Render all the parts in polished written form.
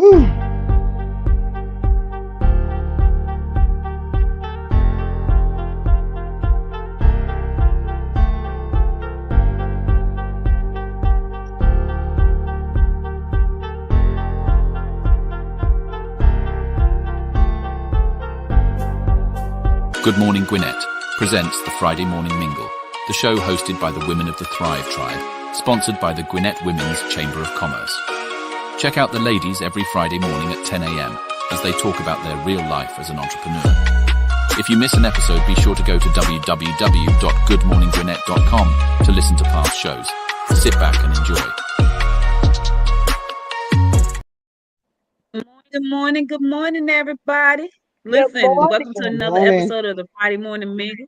Whew. Good Morning Gwinnett presents the Friday Morning Mingle, the show hosted by the women of the Thrive Tribe, sponsored by the Gwinnett Women's Chamber of Commerce. Check out the ladies every Friday morning at 10 a.m. as they talk about their real life as an entrepreneur. If you miss an episode, be sure to go to www.goodmorninggwinnett.com to listen to past shows. Sit back and enjoy. Good morning, everybody. Listen, welcome to another episode of the Friday Morning Mingle.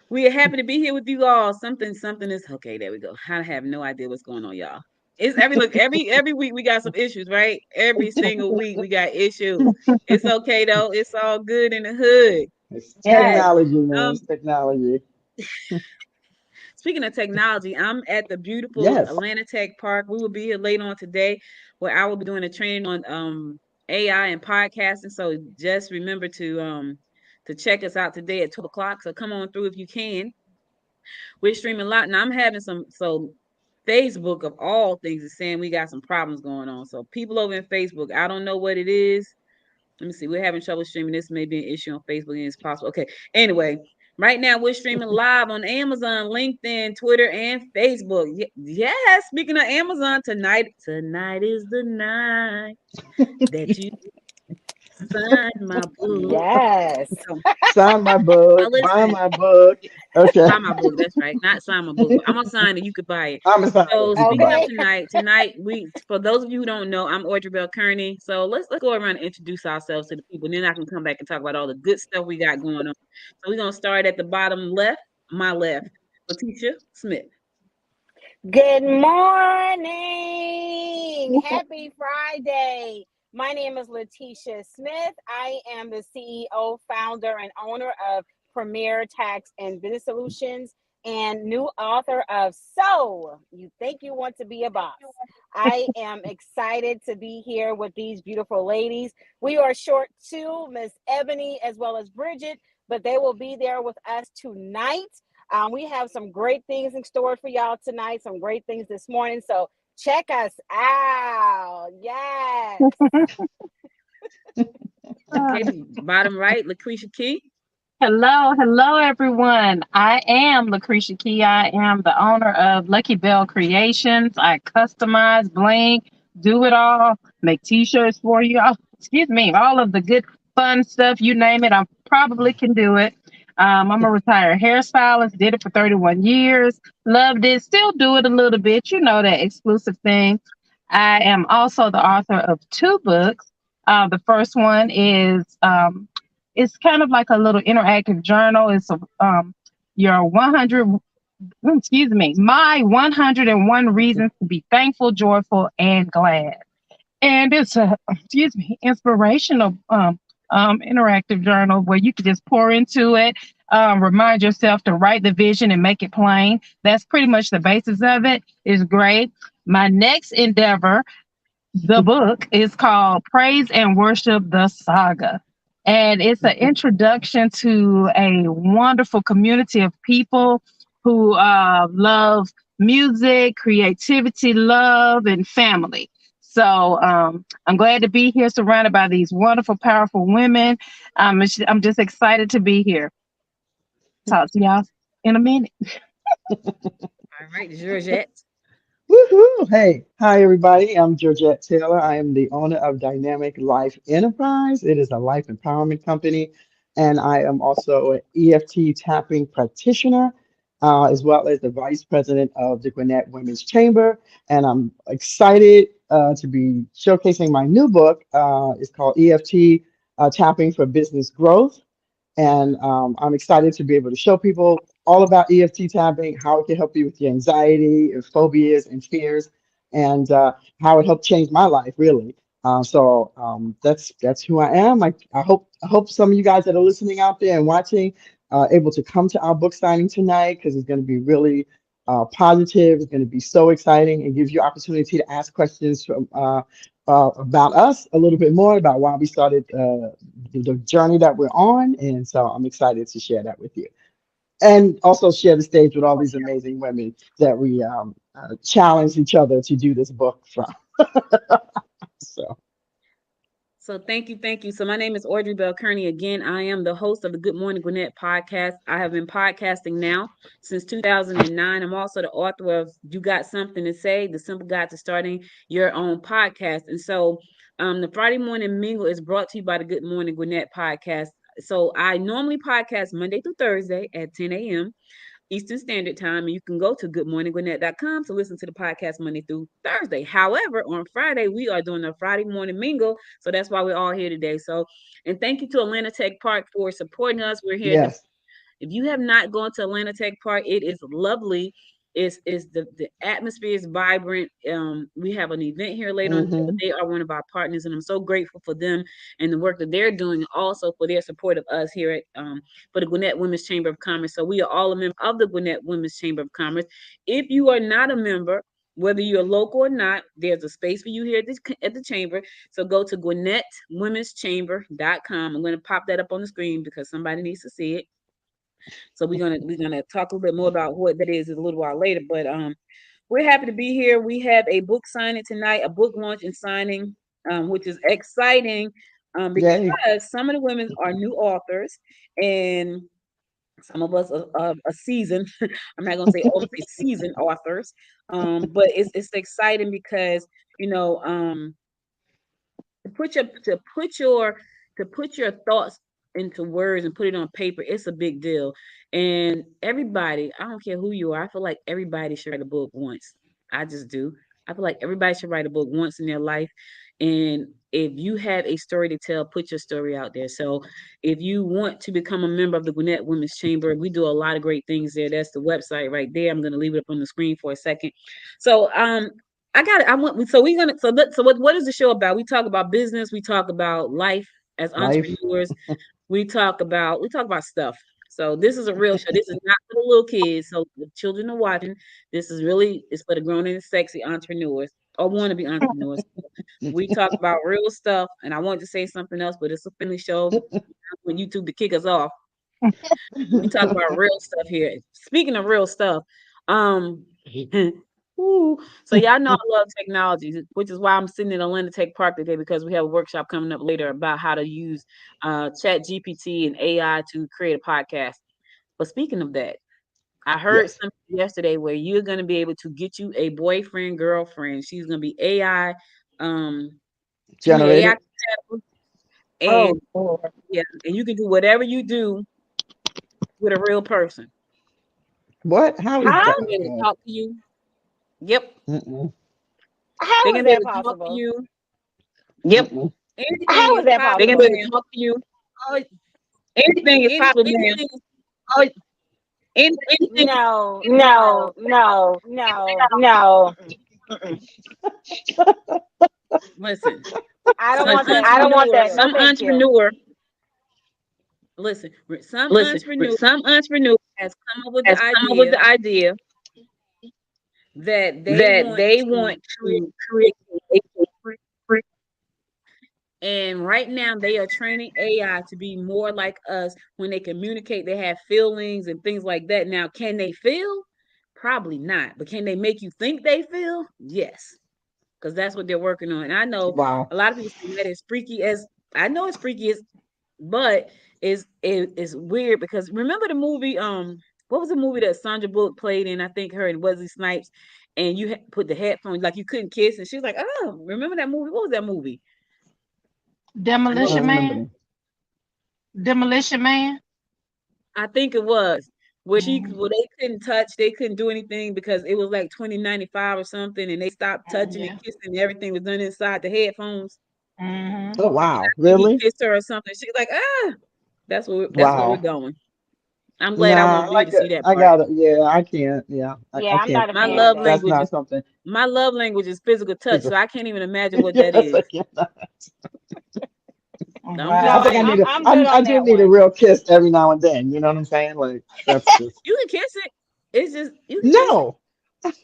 We are happy to be here with you all. Something is okay. There we go. I have no idea what's going on, y'all. It's every week we got some issues, right? Every single week we got issues. It's okay though. It's all good in the hood. It's technology, man. It's technology. Speaking of technology, I'm at the beautiful Atlanta Tech Park. We will be here later on today, where I will be doing a training on AI and podcasting. So just remember to check us out today at 12 o'clock. So come on through if you can. We're streaming a lot. Now I'm having Facebook of all things is saying we got some problems going on. So people over in Facebook, I don't know what it is. Let me see. We're having trouble streaming. This may be an issue on Facebook and it's possible. Okay. Anyway, right now we're streaming live on Amazon, LinkedIn, Twitter, and Facebook. Yes. Speaking of Amazon, tonight is the night that you sign my book. Yes. Sign my book. Buy my book. Okay. Buy my book. That's right. Not sign my book. But I'm gonna sign it. You could buy it. I'm gonna sign So it. speaking of tonight we for those of you who don't know, I'm Audrey Bell Kearney. So let's go around and introduce ourselves to the people. And then I can come back and talk about all the good stuff we got going on. So we're gonna start at the bottom left, my left, Letitia Smith. Good morning. Happy Friday. My name is Letitia Smith. I am the CEO, founder, and owner of Premier Tax and Business Solutions and new author of So You Think You Want to Be a Boss. I am excited to be here with these beautiful ladies. We are short too, Miss Ebony as well as Bridget, but they will be there with us tonight. We have some great things in store for y'all tonight, some great things this morning. So check us out. Yes. Okay, bottom right, Lucretia Key. Hello, everyone. I am Lucretia Key. I am the owner of Lucky Bell Creations. I customize, bling, do it all, make t-shirts for you. Excuse me, all of the good fun stuff, you name it, I probably can do it. I'm a retired hairstylist, did it for 31 years, loved it, still do it a little bit, you know, that exclusive thing. I am also the author of 2 books. The first one is it's kind of like a little interactive journal. It's your 100, my 101 reasons to be thankful, joyful, and glad. And it's a, inspirational interactive journal where you can just pour into it, remind yourself to write the vision and make it plain. That's pretty much the basis of it. It's great. My next endeavor, the book, is called Praise and Worship the Saga. And it's an introduction to a wonderful community of people who love music, creativity, love, and family. So I'm glad to be here surrounded by these wonderful, powerful women. I'm just excited to be here. Talk to y'all in a minute. All right, Georgette. Woohoo! Hey, hi everybody. I'm Georgette Taylor. I am the owner of Dynamic Life Enterprise. It is a life empowerment company, and I am also an EFT tapping practitioner, as well as the vice president of the Gwinnett Women's Chamber. And I'm excited to be showcasing my new book. It's called EFT Tapping for Business Growth. And I'm excited to be able to show people all about EFT tapping, how it can help you with your anxiety and phobias and fears, and how it helped change my life, really. So that's who I am. I hope some of you guys that are listening out there and watching able to come to our book signing tonight, because it's going to be really positive. It's going to be so exciting and gives you opportunity to ask questions from about us a little bit more about why we started the journey that we're on. And so I'm excited to share that with you. And also share the stage with all these amazing women that we challenge each other to do this book from. So, So thank you, thank you. So my name is Audrey Bell Kearney. Again, I am the host of the Good Morning Gwinnett podcast. I have been podcasting now since 2009. I'm also the author of You Got Something to Say, The Simple Guide to Starting Your Own Podcast. And so the Friday Morning Mingle is brought to you by the Good Morning Gwinnett podcast. So I normally podcast Monday through Thursday at 10 a.m. Eastern Standard Time, and you can go to goodmorninggwinnett.com to listen to the podcast Monday through Thursday. However, on Friday, we are doing a Friday morning mingle, so that's why we're all here today. So, and thank you to Atlanta Tech Park for supporting us. We're here. yes. If you have not gone to Atlanta Tech Park, it is lovely. Is the atmosphere is vibrant. We have an event here later on. Hmm. They are one of our partners, and I'm so grateful for them and the work that they're doing, and also for their support of us here at for the Gwinnett Women's Chamber of Commerce. So we are all a member of the Gwinnett Women's Chamber of Commerce. If you are not a member, whether you're local or not, there's a space for you here at the chamber. So go to GwinnettWomen'sChamber.com. I'm going to pop that up on the screen because somebody needs to see it. So we're gonna talk a little bit more about what that is a little while later. But we're happy to be here. We have a book signing tonight, a book launch and signing, which is exciting because Yay. some of the women are new authors and some of us are seasoned. I'm not gonna say all of the seasoned authors, but it's exciting because you know to put your to put your to put your thoughts into words and put it on paper, it's a big deal. And everybody, I don't care who you are, I feel like everybody should write a book once. I just do. I feel like everybody should write a book once in their life. And if you have a story to tell, put your story out there. So if you want to become a member of the Gwinnett Women's Chamber, we do a lot of great things there. That's the website right there. I'm going to leave it up on the screen for a second. So I got it. I want so we're gonna so what is the show about? We talk about business, we talk about life as Life. entrepreneurs, we talk about stuff. So this is a real show. This is not for the little kids. So the children are watching. This is really it's for the grown and sexy entrepreneurs or wannabe entrepreneurs. We talk about real stuff, and I wanted to say something else, but it's a family show. When YouTube to kick us off, we talk about real stuff here. Speaking of real stuff, um, ooh, so y'all know I love technology, which is why I'm sitting in Atlanta Tech Park today because we have a workshop coming up later about how to use Chat GPT and AI to create a podcast. But speaking of that, I heard Yes. something yesterday where you're going to be able to get you a boyfriend, girlfriend. She's going to be AI, she's gonna be AI Generated. compatible, Oh, and Lord. yeah, and you can do whatever you do with a real person. What? How is They're Huh? that? gonna be able to talk to you. Yep, Mm-mm. they're How is gonna be that able to talk to possible? you. Yep, Mm-mm. anything How is is that possible. They're gonna be able to possible? talk to you. Oh, anything is possible, man. Anything Oh, anything. No, no, no, no, no, no. mm-mm, mm-mm. Listen, I don't some want that. I No, don't want thank entrepreneur, that. you. No, some thank you. entrepreneur. Listen, some Listen, entrepreneur some entrepreneur has come up with the has come up with idea the idea that they that want they to want create, to create a free. and right now they are training AI to be more like us when they communicate. They have feelings and things like that. Now, can they feel? Probably not, but can they make you think they feel? Yes, because that's what they're working on. And I know Wow. a lot of people say that is freaky as I know it's freaky as, but is weird because remember the movie what was the movie that Sandra Bullock played in? I think her and Wesley Snipes, and you put the headphones like you couldn't kiss, and she was like, "Oh, remember that movie? What was that movie?" I I know don't Demolition remember Man. them. Demolition Man. I think it was where Mm-hmm. they couldn't touch, they couldn't do anything because it was like 2095 or something, and they stopped touching and Yeah. kissing, and everything was done inside the headphones. Mm-hmm. Oh, wow. And he Really? kissed her or something. She's like, ah, that's where we're Wow. going. I'm glad I Nah, won't I be here like to see it. that I part. got it. Yeah, I can't. Yeah, I Yeah, I'm can't. not a My fan of love that. That's language not is something. my love language is physical touch, so Physical. I can't even imagine what that Yes, I is. cannot. I'm just I Wow. No, think I saying. need a. I'm good I on do that need a one. real kiss every now and then. You know what I'm saying? Like that's just You can kiss it. It's just you can kiss it. no.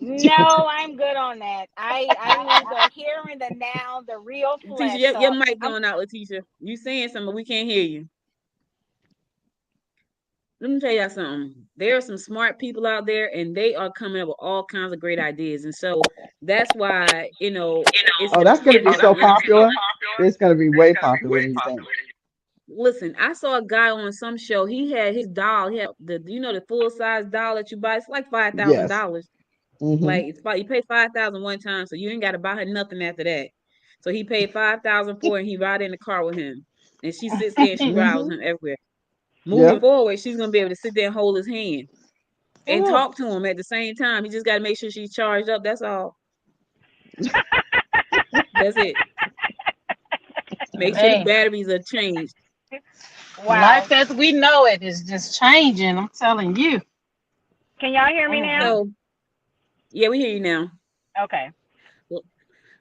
No, I'm good on that. I need the here and the now, the real Letitia, flesh. your So mic I'm going out, Letitia. You saying something, but we can't hear you. Let me tell y'all something. There are some smart people out there, and they are coming up with all kinds of great ideas. And so that's why, it's Oh, that's gonna be important so to understand. popular. It's gonna be way popular than you think. Listen, I saw a guy on some show. He had his doll. He had the full size doll that you buy. It's like five thousand Yes. dollars. Mm-hmm. Like you pay 5,000 one time, so you ain't got to buy her nothing after that. So he paid 5,000 for it, and he ride in the car with him, and she sits there and she rides Mm-hmm. with him everywhere. Moving Yep. forward, she's gonna be able to sit there and hold his hand and Oh. talk to him at the same time. He just got to make sure she's charged up. That's all. That's it. Make sure the Man, batteries are changed. life wow. as we know it is just changing. I'm telling you. Can y'all hear me now? Mhm. So yeah, we hear you now. Okay. Well,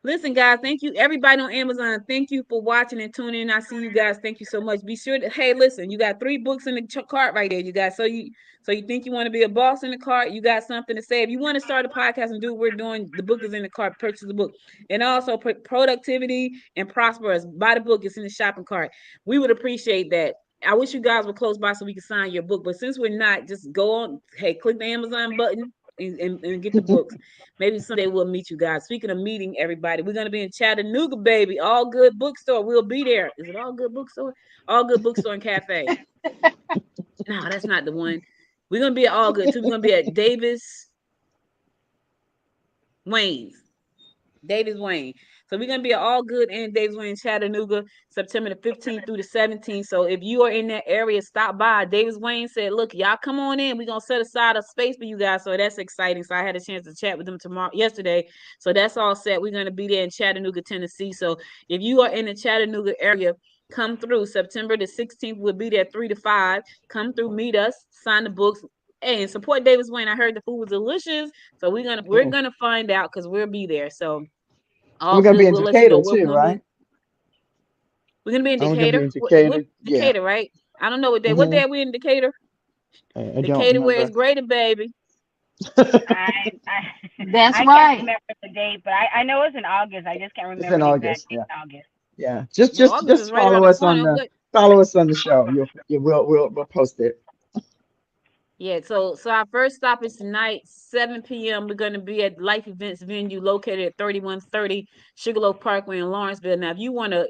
listen, guys, thank you. Everybody on Amazon, thank you for watching and tuning in. I see you guys. Thank you so much. Be sure to, hey, listen, you got 3 books in the cart right there, you guys. So you think you want to be a boss in the cart? You got something to say. If you want to start a podcast and do what we're doing, the book is in the cart. Purchase the book, and also productivity and prosperous. Buy the book. It's in the shopping cart. We would appreciate that. I wish you guys were close by so we could sign your book. But since we're not, just go on. Hey, click the Amazon button and get the books. Maybe someday we'll meet you guys. Speaking of meeting everybody, we're gonna be in Chattanooga, baby. All Good Bookstore. We'll be there. Is it All Good Bookstore? All Good Bookstore and Cafe. No, that's not the one. We're gonna be at All Good too. We're gonna be at Wayne's. Davis Wayne. So we're gonna be all good in Davis Wayne, Chattanooga, September the 15th through the 17th. So if you are in that area, stop by. Davis Wayne said, "Look, y'all come on in. We're gonna set aside a space for you guys." So that's exciting. So I had a chance to chat with them yesterday. So that's all set. We're gonna be there in Chattanooga, Tennessee. So if you are in the Chattanooga area, come through. September the 16th, we'll be there 3 to 5. Come through, meet us, sign the books. Hey, and support Davis Wayne. I heard the food was delicious. So we're Oh. gonna find out because we'll be there. So And all we're gonna be good. in We'll let you know Decatur where we're too, gonna be. right? We're gonna be in And we're gonna be Decatur. in What Decatur. Yeah. Decatur, right? I don't know what Mm-hmm. day we in Decatur. I don't Decatur, where it's remember. greater, baby. I I That's I can't right. remember the date, but I know it's in August. I just can't It's remember in the exact August. date Yeah. in August. Yeah. Just Well, just August just is right around the corner. What? follow us on the show. We'll post it. Yeah, so our first stop is tonight, 7 p.m. We're gonna be at Life Events venue located at 3130 Sugarloaf Parkway in Lawrenceville. Now, if you wanna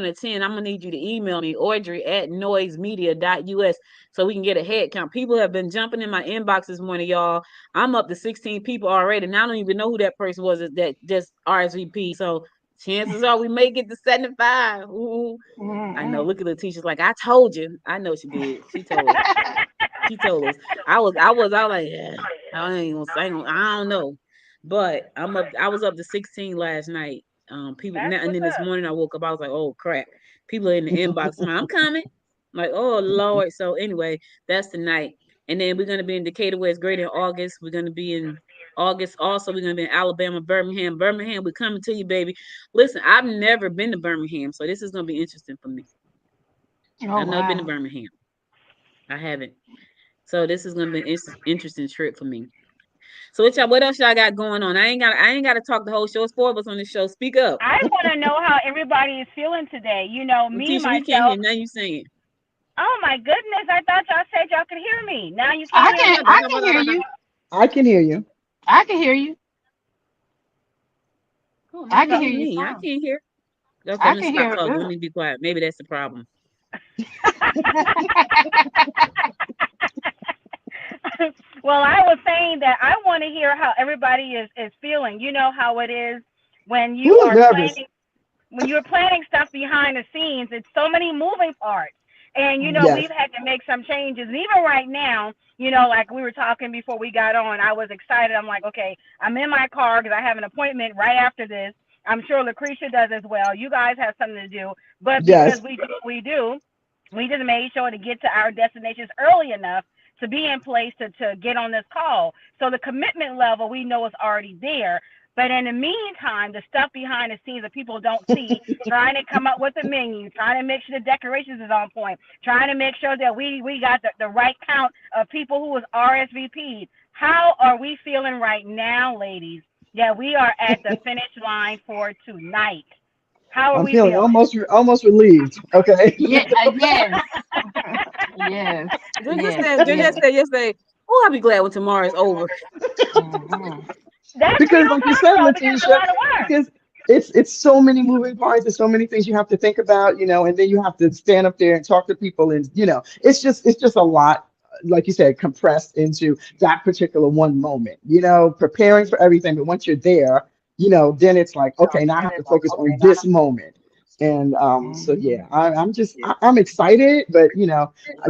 attend, I'm gonna need you to email me, Audrey@noisemedia.us, so we can get a head count. People have been jumping in my inbox this morning, y'all. I'm up to 16 people already, and I don't even know who that person was that just RSVP. So chances are we may get to 75. Ooh, I know. Mm-mm. Look at Letitia's like, I told you. I know she did. She told us. She told us. I was like, yeah, I ain't gonna say, I don't know, but I'm up. I was up to 16 last night. People That's now, and what's then this up. morning I woke up. I was like, oh crap, people are in the inbox. I'm coming. I'm like, oh Lord. So anyway, that's tonight, and then we're gonna be in Decatur, where it's great in August. We're gonna be in August. Also, we're gonna be in Alabama, Birmingham. Birmingham, we're coming to you, baby. Listen, I've never been to Birmingham, so this is gonna be interesting for me. Oh I've never been to wow. Birmingham. I haven't. So this is gonna be an interesting trip for me. So what else y'all got going on? I ain't got to talk the whole show. It's 4 of us on the show. Speak up, I want to know how everybody is feeling today. You know, me Letitia. We can't myself. hear nothing you saying. Oh my goodness! I thought y'all said y'all could hear me. Now you can't I hear can me. I can hear you. I can hear you. I can hear you. Oh, it I must can So, be hear you me. I fine. can't hear. Okay, I I'm gonna can stop hear it talking. Let good. me be quiet. Maybe that's the problem. well, I was saying that I want to hear how everybody is feeling. You know how it is when you Who are nervous? planning stuff behind the scenes. It's so many moving parts. And we've Yes. had to make some changes. And even right now, like we were talking before we got on, I was excited. I'm like, okay, I'm in my car because I have an appointment right after this. I'm sure Lucretia does as well. You guys have something to do, but because Yes. we do what we do, we just made sure to get to our destinations early enough to be in place to get on this call. So the commitment level we know is already there. But in the meantime, the stuff behind the scenes that people don't see, trying to come up with a menu, trying to make sure the decorations is on point, trying to make sure that we got the right count of people who was RSVP'd. How are we feeling right now, ladies? Yeah, we are at the finish line for tonight. How are I'm we feeling feeling? almost relieved. Okay. Yeah, yes, yes, yes, Georgia yes. said yesterday, oh, I'll be glad when tomorrow is over. Hmm. That's Because real like you talk said, though, because it's a Letitia, lot of work. because it's so many moving parts, there's so many things you have to think about, and then you have to stand up there and talk to people, and it's just a lot, like you said, compressed into that particular one moment, preparing for everything. But once you're there, then it's like, okay, now I have to focus on this moment. And so yeah, I'm excited, but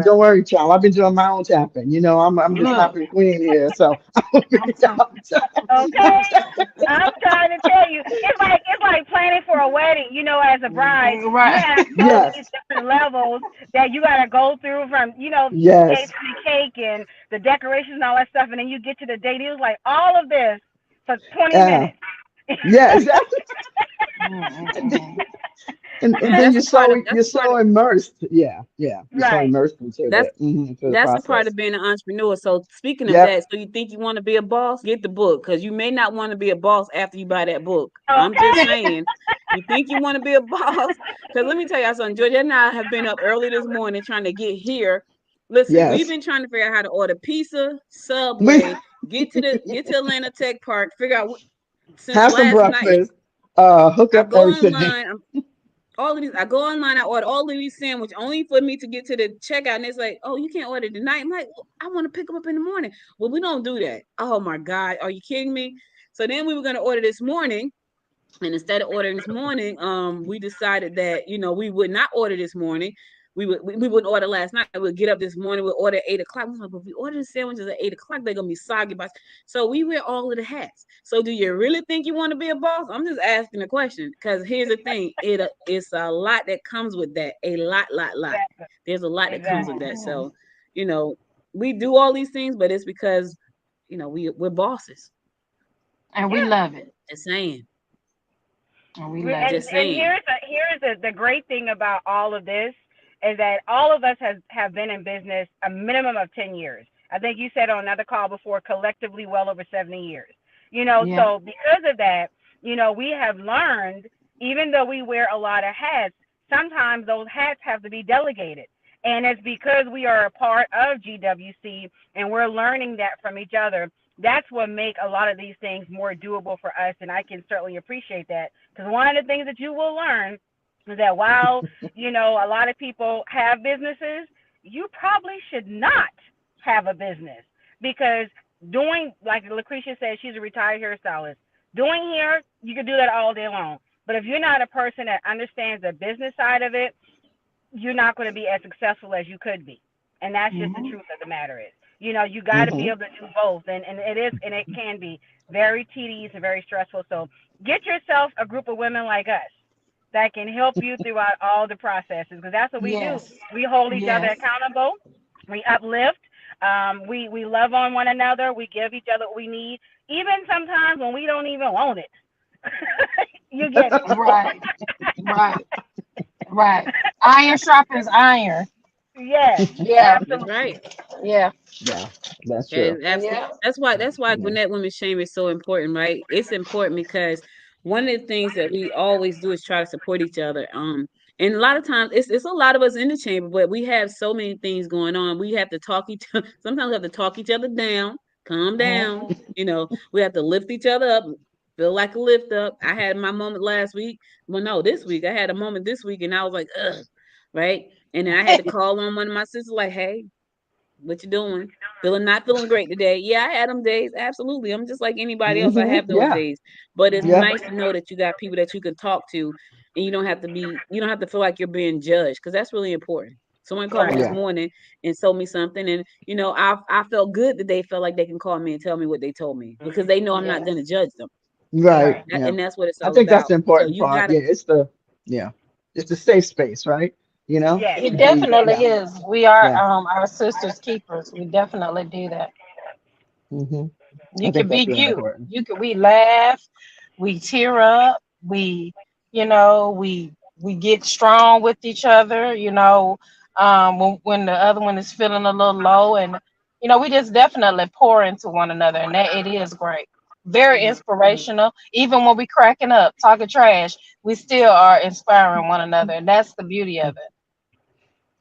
don't worry, child. I've been doing my own tapping. I'm the Look, tapping queen here, so I'll be I'm telling Okay? I'm trying to tell you, it's like planning for a wedding. As a bride, you, you right. have all these Yes, different levels that you gotta go through from, yes, taping the cake and the decorations and all that stuff, and then you get to the date. It was like all of this for 20 uh, minutes. yeah, exactly. Mm-mm-mm. And Yeah, then that's you're the part so of you're so immersed. Yeah, yeah, you're so Right. immersed into that's the that's the part process. of being an entrepreneur. So speaking of Yep. that, so you think you want to be a boss, get the book because you may not want to be a boss after you buy that book. I'm just Okay. saying, you think you want to be a boss because let me tell you something. Georgia and I have been up early this morning trying to get here. Listen, we've Yes. been trying to figure out how to order pizza, We Subway, get to Atlanta Tech Park, figure out since have some last night. breakfast. Hook I up go everything. online. All of these, I go online, I order all of these sandwich only for me to get to the checkout, and it's like, oh, you can't order tonight. I'm like, well, I want to pick them up in the morning. Well, we don't do that. Oh my God, are you kidding me? So then we were gonna order this morning, and instead of ordering this morning, we decided that we would not order this morning. We wouldn't order last night. We'd get up this morning. We'd order at 8 o'clock. Like, but if we order the sandwiches at 8 o'clock, they're gonna be soggy. So we wear all of the hats. So do you really think you want to be a boss? I'm just asking a question because here's the thing: it's a lot that comes with that. A lot. Exactly. There's a lot that comes with Exactly. that. Mhm. So you know, we do all these things, but it's because we're bosses. And we Yeah. love it. Just saying. And we love And it. Just and saying. here's the great thing about all of this is that all of us have been in business a minimum of 10 years. I think you said on another call before, collectively well over 70 years. Yeah. So because of that, we have learned, even though we wear a lot of hats, sometimes those hats have to be delegated. And it's because we are a part of GWC and we're learning that from each other. That's what make a lot of these things more doable for us. And I can certainly appreciate that. Because one of the things that you will learn is that while, a lot of people have businesses, you probably should not have a business because doing, like Lucretia said, she's a retired hairstylist. Doing hair, you can do that all day long. But if you're not a person that understands the business side of it, you're not going to be as successful as you could be. And that's just the Hmm. truth of the matter is. You got to be Hmm. able to do both. And it can be very tedious and very stressful. So get yourself a group of women like us that can help you throughout all the processes because that's what we do. Yes. We hold each other Yes. accountable. We uplift. We love on one another. We give each other what we need, even sometimes when we don't even want it. You get it. Right. Right. Right. Iron sharpens iron. Yes, Yeah. That's absolutely. right. Yeah. Yeah, that's That is true. absolutely. Yeah. That's why Yeah. Gwinnett Women's Chamber is so important, right? It's important because one of the things that we always do is try to support each other. And a lot of times it's a lot of us in the chamber, but we have so many things going on. We have to talk each sometimes we have to talk each other down, calm down. Hmm. We have to lift each other up, feel like a lift up. I had my moment last week. Well, no, this week. I had a moment this week and I was like, ugh, right? And then I had to call on one of my sisters, like, hey, what you doing? Not feeling great today. Yeah, I had them days. Absolutely. I'm just like anybody else. I have those Yeah. days. But it's Yeah. nice to know that you got people that you can talk to and you don't have to feel like you're being judged because that's really important. Someone called me Right. this Yeah. morning and told me something, and I felt good that they felt like they can call me and tell me what they told me because they know I'm not Yes. going to judge them, Right. Right. Yeah. and that's what it's I all think that's about. the So important you part. gotta, Yeah, yeah, it's the safe space, right? Yes. It Yeah. definitely is. We are Yeah. our sisters keepers. We definitely do that. Hmm. I You think can be that's really you. important. We laugh, we tear up, we get strong with each other, when the other one is feeling a little low, and we just definitely pour into one another, and that it is great. Very inspirational. Even when we cracking up, talking trash, we still are inspiring one another, and that's the beauty of it.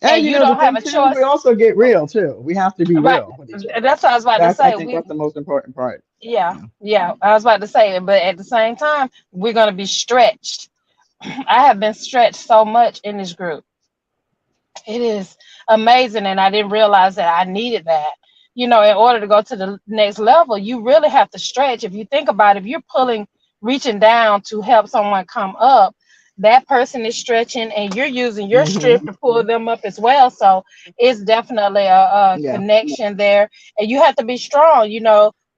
And And you you know the don't have thing a too, we choice, also get real too. We have to be right? real with each other. That's what I was about to That's I say. think We that's the most important part. Yeah, Yeah. yeah, I was about to say it, but at the same time, we're gonna be stretched. I have been stretched so much in this group. It is amazing, and I didn't realize that I needed that. In order to go to the next level, you really have to stretch. If you think about it, if you're reaching down to help someone come up, that person is stretching, and you're using your Hmm. strength to pull them up as well. So it's definitely a Yeah. connection there, and you have to be strong,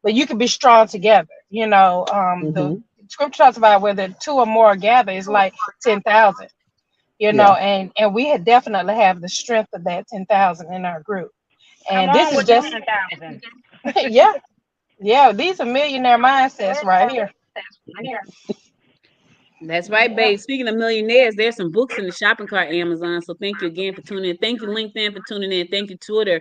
but you can be strong together. The Hmm. scripture talks about where the two or more gather is like 10,000, Yeah. and we had definitely have the strength of that 10,000 in our group. Come And this on is with the just, 10,000. yeah, yeah, these are millionaire mindsets right here. That's right, babe. Speaking of millionaires, there's some books in the shopping cart Amazon. So thank you again for tuning in. Thank you, LinkedIn, for tuning in. Thank you, Twitter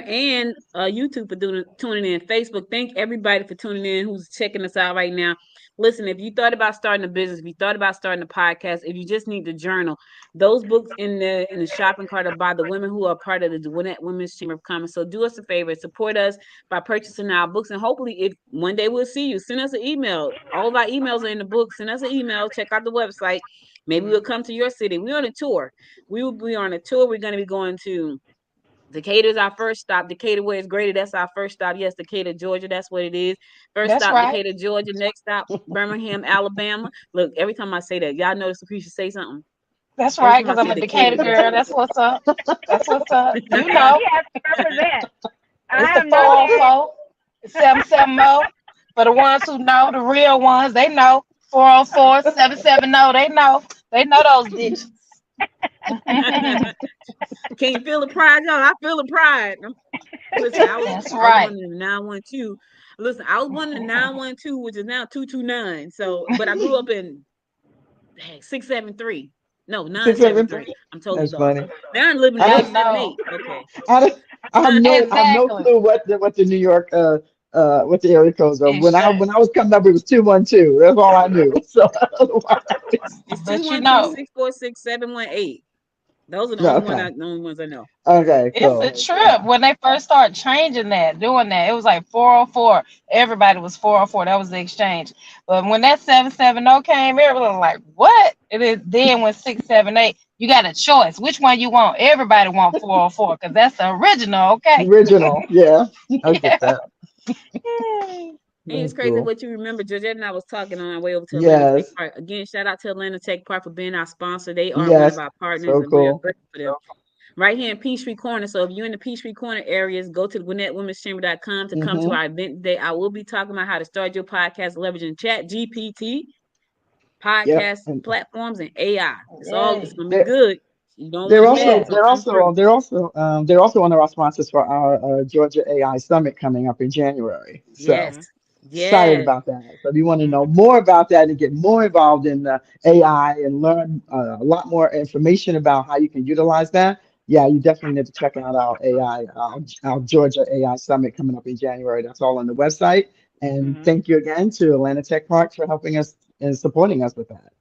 and YouTube for tuning in. Facebook. Thank everybody for tuning in who's checking us out right now. Listen, if you thought about starting a business, if you thought about starting a podcast, if you just need to journal, those books in the shopping cart are by the women who are part of the Gwinnett Women's Chamber of Commerce. So do us a favor, support us by purchasing our books, and hopefully, if one day we'll see you, send us an email. All of our emails are in the book. Send us an email. Check out the website. Maybe we'll come to your city. We're on a tour. We will be on a tour. We're going to be going to Decatur is our first stop. Decatur, where it's graded, that's our first stop. Yes, Decatur, Georgia, that's what it is. First That's stop, right. Decatur, Georgia. Next stop, Birmingham, Alabama. Look, every time I say that, y'all notice Lucretia say something. That's Every right, time I because I'm say a Decatur, Decatur Georgia. girl. That's what's up. That's what's up. She has to represent. It's I the have not had. 404, 770. For the ones who know, the real ones, they know. 404, 770, they know. They know those digits. Can you feel the pride, y'all? I feel the pride. Listen, That's I was right. born in the 912. Listen, I was born in the 912, which is now 229. So, but I grew up in 673. No, 973. 673. I'm totally That's lost. funny. Now I'm living I in I don't. 878. know. Okay. I don't. I have no Exactly. clue what the New York what the area codes are. It's When I was coming up, it was 212. That's all I knew. So otherwise, It's two but one two no, 646 718. Those are the no. only Okay. the only ones I know. Okay. it's a Cool. trip. When they first started changing that, doing that, it was like 404. Everybody was 404. That was the exchange. But when that 770 came, everyone was like, what? It is then when 678, you got a choice. Which one you want? Everybody want 404 because that's the original, okay? Original. Yeah. I get Yeah. that. And it's That's crazy cool. what you remember. Georgette and I was talking on our way over to Atlanta Tech Yes. Park. Again, shout out to Atlanta Tech Park for being our sponsor. They are one of Yes. our partners, So and we are cool. grateful for them. Right here in Peachtree Corner. So if you're in the Peachtree Corner areas, go to the GwinnettWomen'sChamber.com to come to Hmm. our event today. I will be talking about how to start your podcast leveraging Chat GPT, Yep. podcast And platforms, and AI. It's Yay. gonna be they're good. You don't want they're to miss also it. Yes. So come through. they're also one of our sponsors for our Georgia AI Summit coming up in January. So Yes. excited Yes. about that. So if you want to know more about that and get more involved in the AI and learn a lot more information about how you can utilize that, yeah, you definitely need to check out our Georgia AI Summit coming up in January. That's all on the website. And Mhm. thank you again to Atlanta Tech Park for helping us and supporting us with that.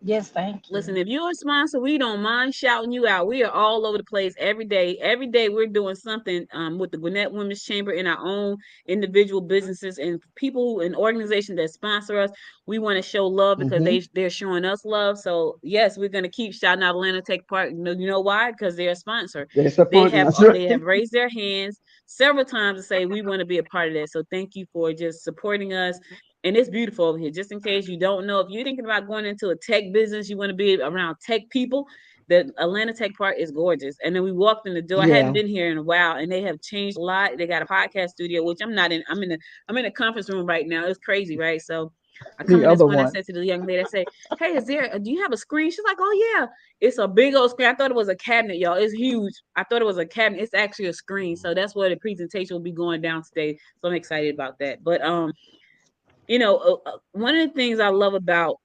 Yes, thank Listen, you. if you're a sponsor, we don't mind shouting you out. We are all over the place every day. Every day we're doing something with the Gwinnett Women's Chamber in our own individual businesses and people and organizations that sponsor us. We want to show love because Hmm. they're showing us love. So yes, we're gonna keep shouting out Atlanta Tech Park. You know why? Because they're a sponsor. They're supporting us, right? They have raised their hands several times to say we want to be a part of that. So thank you for just supporting us, and it's beautiful over here. Just in case you don't know, if you're thinking about going into a tech business, you want to be around tech people, the Atlanta Tech Park is gorgeous. And then we walked in the door. I hadn't Yeah. been here in a while, and they have changed a lot. They got a podcast studio, which I'm not in. I'm in a conference room right now. It's crazy, right? So I come The in this other one. I one. said to the young lady, I say, "Hey, do you have a screen?" She's like, "Oh yeah, it's a big old screen." I thought it was a cabinet, y'all. It's huge. I thought it was a cabinet. It's actually a screen. So that's where the presentation will be going down today. So I'm excited about that. But one of the things I love about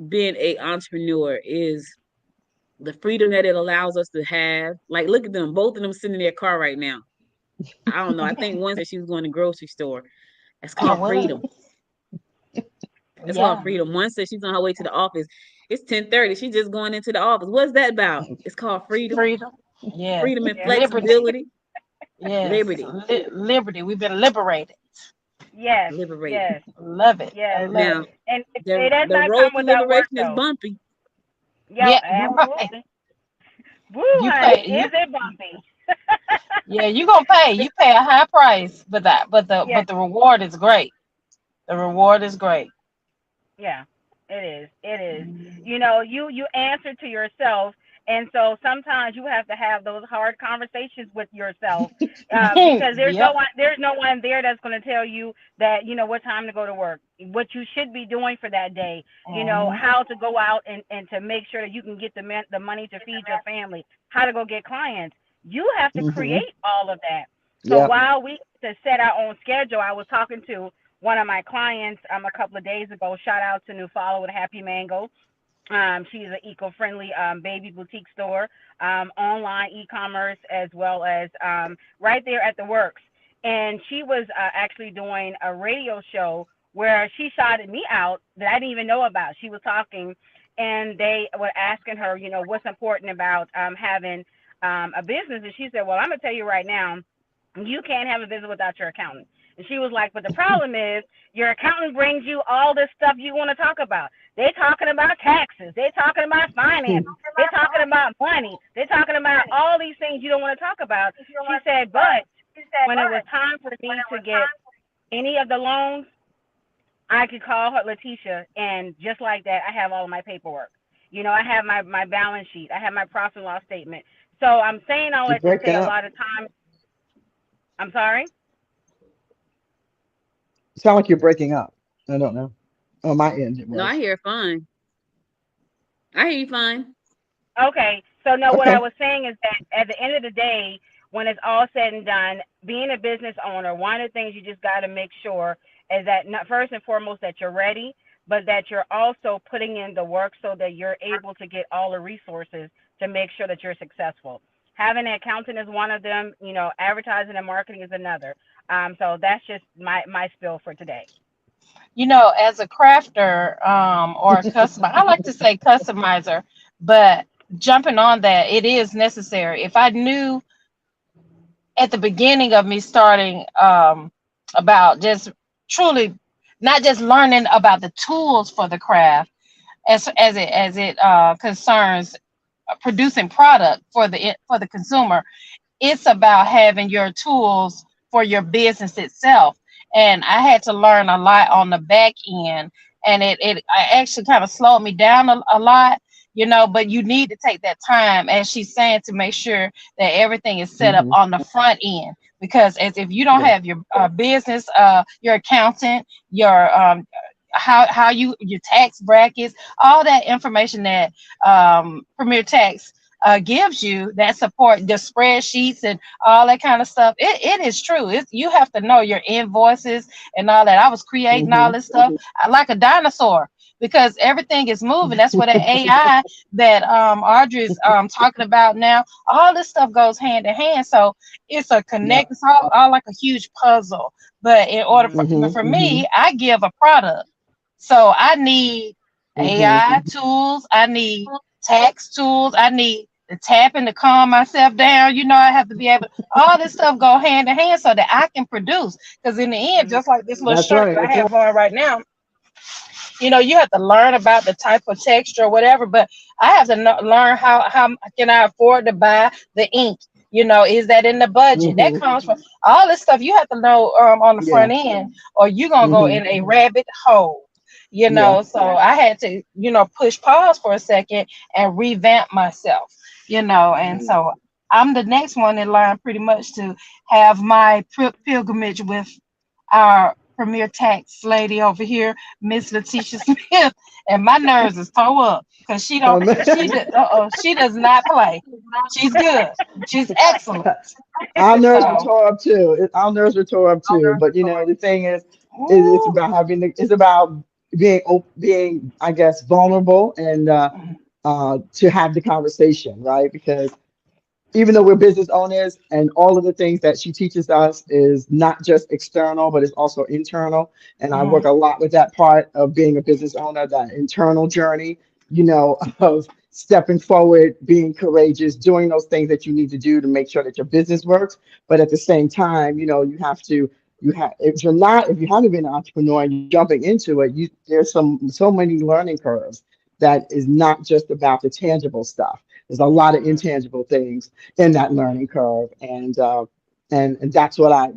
being a entrepreneur is the freedom that it allows us to have. Like, look at them, both of them sitting in their car right now. I don't know. I think one said she was going to the grocery store. It's Oh, called well, freedom. It's called yeah. freedom. One said she's on her way to the office. It's 10:30. She's just going into the office. What's that about? It's called freedom. Freedom. Yes. Freedom and Yeah. Liberty. flexibility. Yes. Liberty. Liberty. We've been liberated. Yes. Liberated. Yes. Love it. I Yes. love Now, it. And it the does the not road come to without work liberation is though. bumpy. Yeah, Yeah, right. absolutely. Woo, You honey, pay is you it bumpy? yeah, you gonna pay. You pay a high price, but Yes. the reward is great. The reward is great. Yeah, it is. It is. You answer to yourself, and so sometimes you have to have those hard conversations with yourself, because Yep. there's no one there that's going to tell you that what time to go to work, what you should be doing for that day, Hmm. how to go out and to make sure that you can get the money to feed your family, how to go get clients. You have to Hmm. create all of that. So Yep. while we to set our own schedule, I was talking to one of my clients a couple of days ago. Shout out to new follow with Happy Mango. She's an eco-friendly baby boutique store, online e-commerce, as well as right there at the works. And she was actually doing a radio show where she shouted me out that I didn't even know about. She was talking, and they were asking her, what's important about having a business. And she said, well, I'm going to tell you right now, you can't have a business without your accountant. And she was like, but the problem is your accountant brings you all this stuff you want to talk about. They talking about taxes. They talking about finances. They talking about money. They talking about all these things you don't want to talk about. She said, but when it was time for me to get any of the loans, I could call her Letitia, and just like that, I have all of my paperwork. I have my balance sheet. I have my profit and loss statement. So I'm saying all You're that to say breaking a up. lot of times. I'm sorry. Sound like you're breaking up. I don't know. On my end, it No, I was. hear fine. I hear you fine. Okay. So no, what I Okay. was saying is that at the end of the day, when it's all said and done, being a business owner, one of the things you just got to make sure is that not, first and foremost that you're ready, but that you're also putting in the work so that you're able to get all the resources to make sure that you're successful. Having an accountant is one of them. Advertising and marketing is another. So that's just my spill for today. As a crafter, or a customer, I like to say customizer, but jumping on that, it is necessary. If I knew at the beginning of me starting, about just truly not just learning about the tools for the craft as it concerns producing product for the consumer, it's about having your tools for your business itself. And I had to learn a lot on the back end, and it actually kind of slowed me down a lot, but you need to take that time, as she's saying, to make sure that everything is set up Hmm. on the front end. Because as if you don't Yeah. have your business, your accountant, your how you your tax brackets, all that information that Premier Tax gives you, that support the spreadsheets and all that kind of stuff. It is true. You have to know your invoices and all that. I was creating all Hmm. this stuff like a dinosaur, because everything is moving. That's what that AI that Audrey's talking about now. All this stuff goes hand in hand. So it's a connect. Yep. It's all like a huge puzzle. But in order Hmm. Hmm. for Hmm. me, I give a product. So I need Hmm. AI tools. I need tax tools. I need the tapping to calm myself down. I have to be able, all this stuff go hand in hand so that I can produce. Because in the end, Hmm. just like this little That's shirt that right. I have on right now, you have to learn about the type of texture or whatever. But I have to learn how can I afford to buy the ink. Is that in the budget? That Hmm. comes from all this stuff. You have to know on the front Yeah. end, or you're gonna go Hmm. in a rabbit hole. Yeah. So I had to, push pause for a second and revamp myself. And Hmm. so I'm the next one in line, pretty much, to have my pilgrimage with our premier tax lady over here, Miss Letitia Smith, and my nerves is tore up because Um, she does not play. She's good. She's excellent. our nerves are So, tore up too. Our nerves are tore up too. But the thing is it's ooh, about it's about being, I guess, vulnerable and to have the conversation, right? Because even though we're business owners, and all of the things that she teaches us is not just external, but it's also internal. And I work Mhm. a lot with that part of being a business owner, that internal journey, of stepping forward, being courageous, doing those things that you need to do to make sure that your business works. But at the same time, if you haven't been an entrepreneur and you're jumping into it, there's so many learning curves that is not just about the tangible stuff. There's a lot of intangible things in that learning curve, and that's what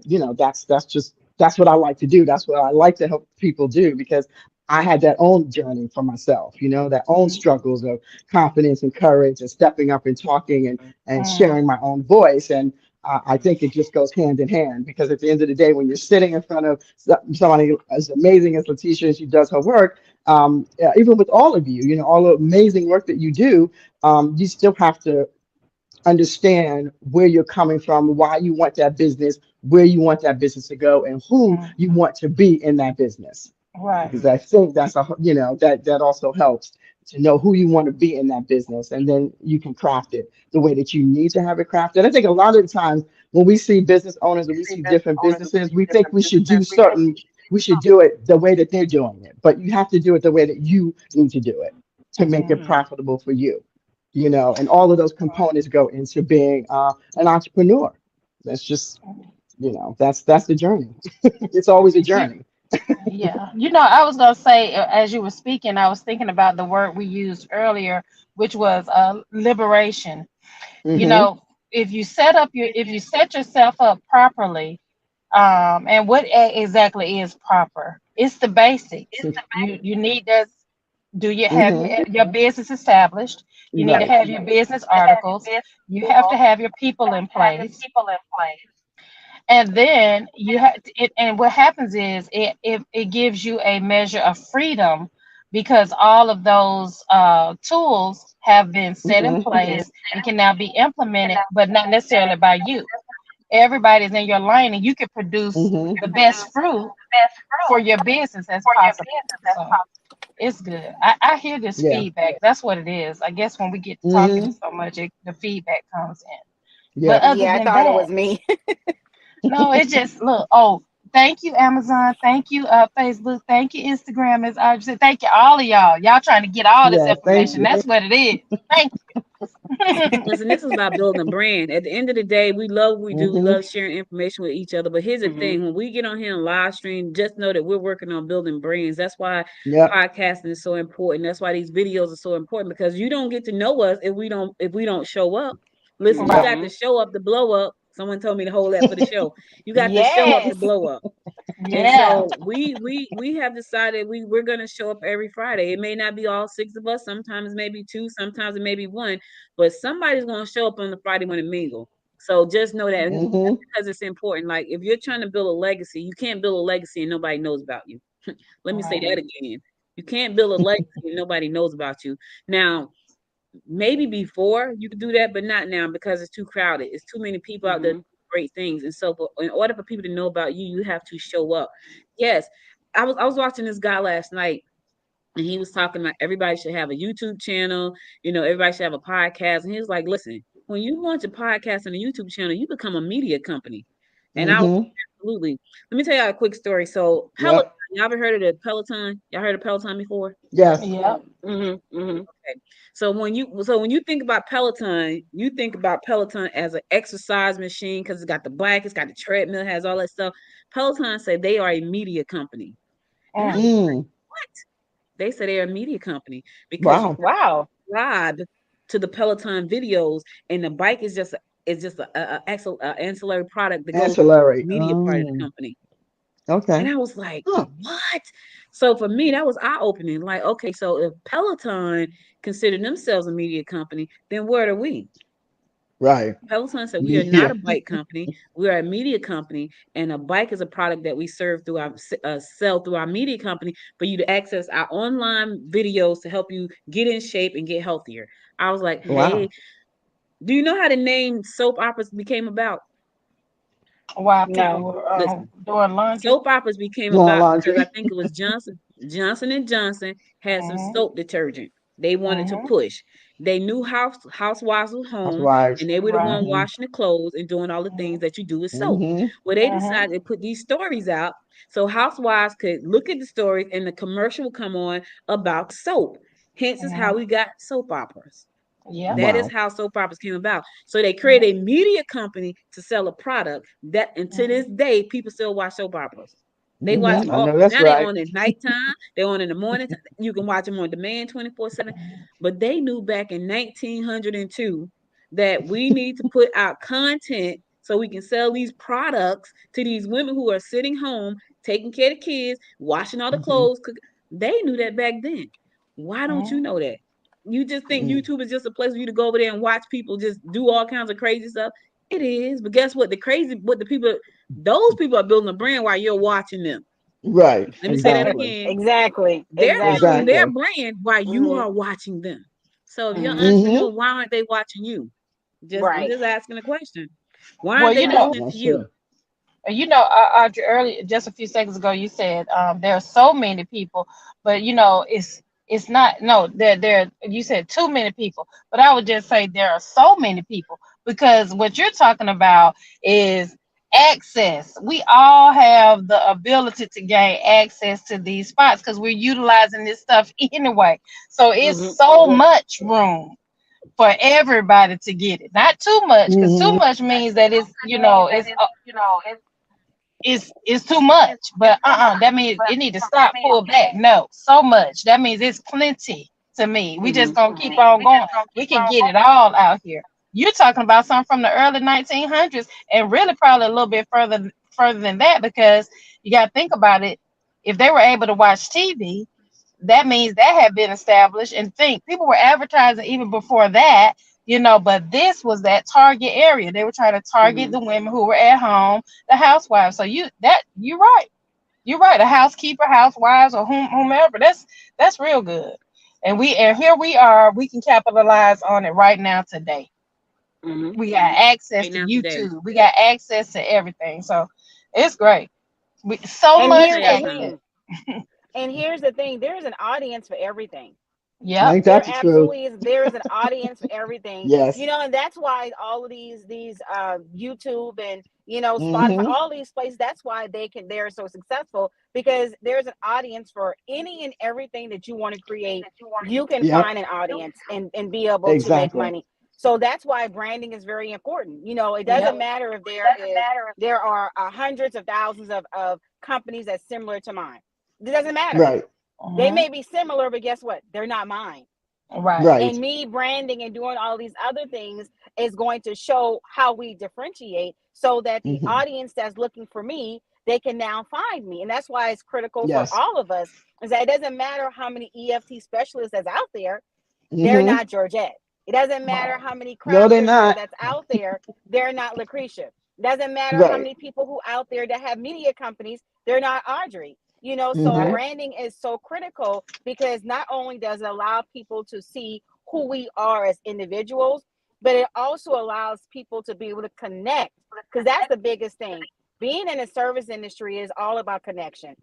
that's what I like to do. That's what I like to help people do, because I had that own journey for myself, that own Mhm. struggles of confidence and courage and stepping up and talking and Mhm. sharing my own voice. And I think it just goes hand in hand, because at the end of the day, when you're sitting in front of somebody as amazing as Letitia, and she does her work, even with all of you, all the amazing work that you do, you still have to understand where you're coming from, why you want that business, where you want that business to go, and who Mhm. you want to be in that business. Right. Because I think that also helps to know who you want to be in that business, and then you can craft it the way that you need to have it crafted. I think a lot of the times when we see business owners and we see different businesses, we think we should do it the way that they're doing it, but you have to do it the way that you need to do it to make it Mhm. profitable for you. And all of those components go into being an entrepreneur. That's just, that's the journey. It's always a You, journey. yeah. I was gonna say, as you were speaking, I was thinking about the word we used earlier, which was liberation. You Mm-hmm. know, if you set yourself up properly, and what exactly is proper? It's the basics. You need that. Do you have Mm-hmm. your business established? You need to Right. have your business articles. You have to have your people in place, and then you have it. And what happens is it gives you a measure of freedom, because all of those tools have been set in Mm-hmm. place and can now be implemented, but not necessarily by you. Everybody's in your lane, and you can produce Mm-hmm. the best fruit for your business as possible. So it's good. I hear this Yeah. feedback. That's what it is. I guess when we get to talking Mm-hmm. so much, the feedback comes in. But Yep. other Yeah, I than thought it that, was me. no, it just look. Oh, thank you, Amazon. Thank you, Facebook. Thank you, Instagram. As I said, thank you, all of y'all. Y'all trying to get all this Yeah. Thank information. you. That's what it is. Thank you. Listen, this is about building a brand. At the end of the day, we love what we do. We Mm-hmm. love sharing information with each other. But here's the Hmm. thing: when we get on here and live stream, just know that we're working on building brands. That's why Yep. podcasting is so important. That's why these videos are so important, because you don't get to know us if we don't show up. Listen, you Right. got Hmm. to show up to blow up. Someone told me to hold that for the show. You got to show up to Yes. blow up. And Yeah. so we have decided we're gonna show up every Friday. It may not be all six of us. Sometimes maybe two. Sometimes it may be one. But somebody's gonna show up on the Friday morning mingle. So just know that, and Mm-hmm. that's because it's important. Like if you're trying to build a legacy, you can't build a legacy and nobody knows about you. Let me say Right. that again. You can't build a legacy and nobody knows about you. Now, maybe before you could do that, but not now, because it's too crowded. It's too many people out there doing Hmm. great things. And so in order for people to know about you, you have to show up. Yes. I was watching this guy last night, and he was talking about everybody should have a YouTube channel, everybody should have a podcast. And he was like, listen, when you launch a podcast and a YouTube channel, you become a media company. And I was Mm-hmm. absolutely. Let me tell y'all a quick story. So Peloton, Yep. y'all ever heard of the Peloton? Y'all heard of Peloton before? Yes. Yep. Hmm. Hmm. Okay. So when you think about Peloton, you think about Peloton as an exercise machine because it's got the bike, it's got the treadmill, has all that stuff. Peloton say they are a media company. And I was Mm. like, Mm. what? They say they're a media company because you Wow. Wow. subscribe to the Peloton videos, and the bike is just a ancillary product that goes with Ancillary. the media part of the Oh. company. And Okay. I was like, Huh. what? So for me, that was eye opening. Like, okay, so if Peloton considered themselves a media company, then what are we? Right. Peloton said we are not Yeah. a bike company. We are a media company, and a bike is a product that we serve through our sell through our media company for you to access our online videos to help you get in shape and get healthier. I was like, hey, Wow. do you know how the name soap operas became about? While people No. were Listen, doing laundry. soap operas became Doing about because I laundry. think it was Johnson and Johnson had some Hmm. soap detergent. They wanted to push. They knew housewives was home, Housewives. and they were the one Right. Mm-hmm. washing the clothes and doing all the things that you do with soap. Mm-hmm. Well, they decided to put these stories out so housewives could look at the stories, and the commercial would come on about soap. Hence is how we got soap operas. Yep. That is Wow. how soap operas came about. So they created a media company to sell a product that, and to this day, people still watch soap operas. They watch Yep. them Mm-hmm. I all. know that's Now they right. on at nighttime. They're on in the morning. You can watch them on demand 24/7. But they knew back in 1902 that we need to put out content so we can sell these products to these women who are sitting home, taking care of the kids, washing all the Mm-hmm. clothes. They knew that back then. Why don't you know that? You just think Mm. YouTube is just a place for you to go over there and watch people just do all kinds of crazy stuff. It is, but guess what? Those people are building a brand while you're watching them. Right. Let me say that Exactly. again. Exactly. They're building Exactly. their Exactly. brand while you Hmm. are watching them. So if you're an Hmm. entrepreneur, Mm-hmm. why aren't they watching you? I'm Right. just asking a question. Why Well, aren't they you know, listening to That's you? true. Audrey, earlier, just a few seconds ago, you said there are so many people, but it's not. No, there. You said too many people, but I would just say there are so many people because what you're talking about is access. We all have the ability to gain access to these spots because we're utilizing this stuff anyway. So it's Hmm. so much room for everybody to get it. Not too much, because too Mm-hmm. much means that it's too much. But that means it need to stop, pull back. No, so much. That means it's plenty to me. We just Hmm. gonna keep on going. We can get it all out here. You're talking about something from the early 1900s, and really probably a little bit further than that, because you got to think about it. If they were able to watch TV, that means that had been established, and think people were advertising even before that, but this was that target area. They were trying to target Hmm. the women who were at home, the housewives. So you're right. You're right. A housekeeper, housewives, or whomever. That's real good. And here we are. We can capitalize on it right now today. Hmm. We got access Right to now today. YouTube. We got access to everything. So it's great. So Let And me much tell here's the y'all access. something. thing. And here's the thing. There's an audience for everything. Yep. Ain't There that the truth? absolutely is. There is an audience for everything, Yes. and that's why all of these YouTube and Spotify, Mm-hmm. all these places, that's why they're so successful, because there's an audience for any and everything that you want to create. You can Yep. find an audience and be able to make Exactly. money. So that's why branding is very important. It doesn't Yep. matter if there are hundreds of thousands of companies that's similar to mine. It doesn't matter. Right. They Mhm. may be similar, but guess what? They're not mine. Right. And Right. me branding and doing all these other things is going to show how we differentiate, so that the Mm-hmm. audience that's looking for me, they can now find me. And that's why it's critical for Yes. all of us, is that it doesn't matter how many EFT specialists that's out there, they're Mm-hmm. not Georgette. It doesn't matter Right. how many No, they're crafters not. that's out there, they're not Lucretia. It doesn't matter how Right. many people who out there that have media companies, they're not Audrey. So Mm-hmm. Right. branding is so critical, because not only does it allow people to see who we are as individuals, but it also allows people to be able to connect, because that's the biggest thing. Being in the service industry is all about connection.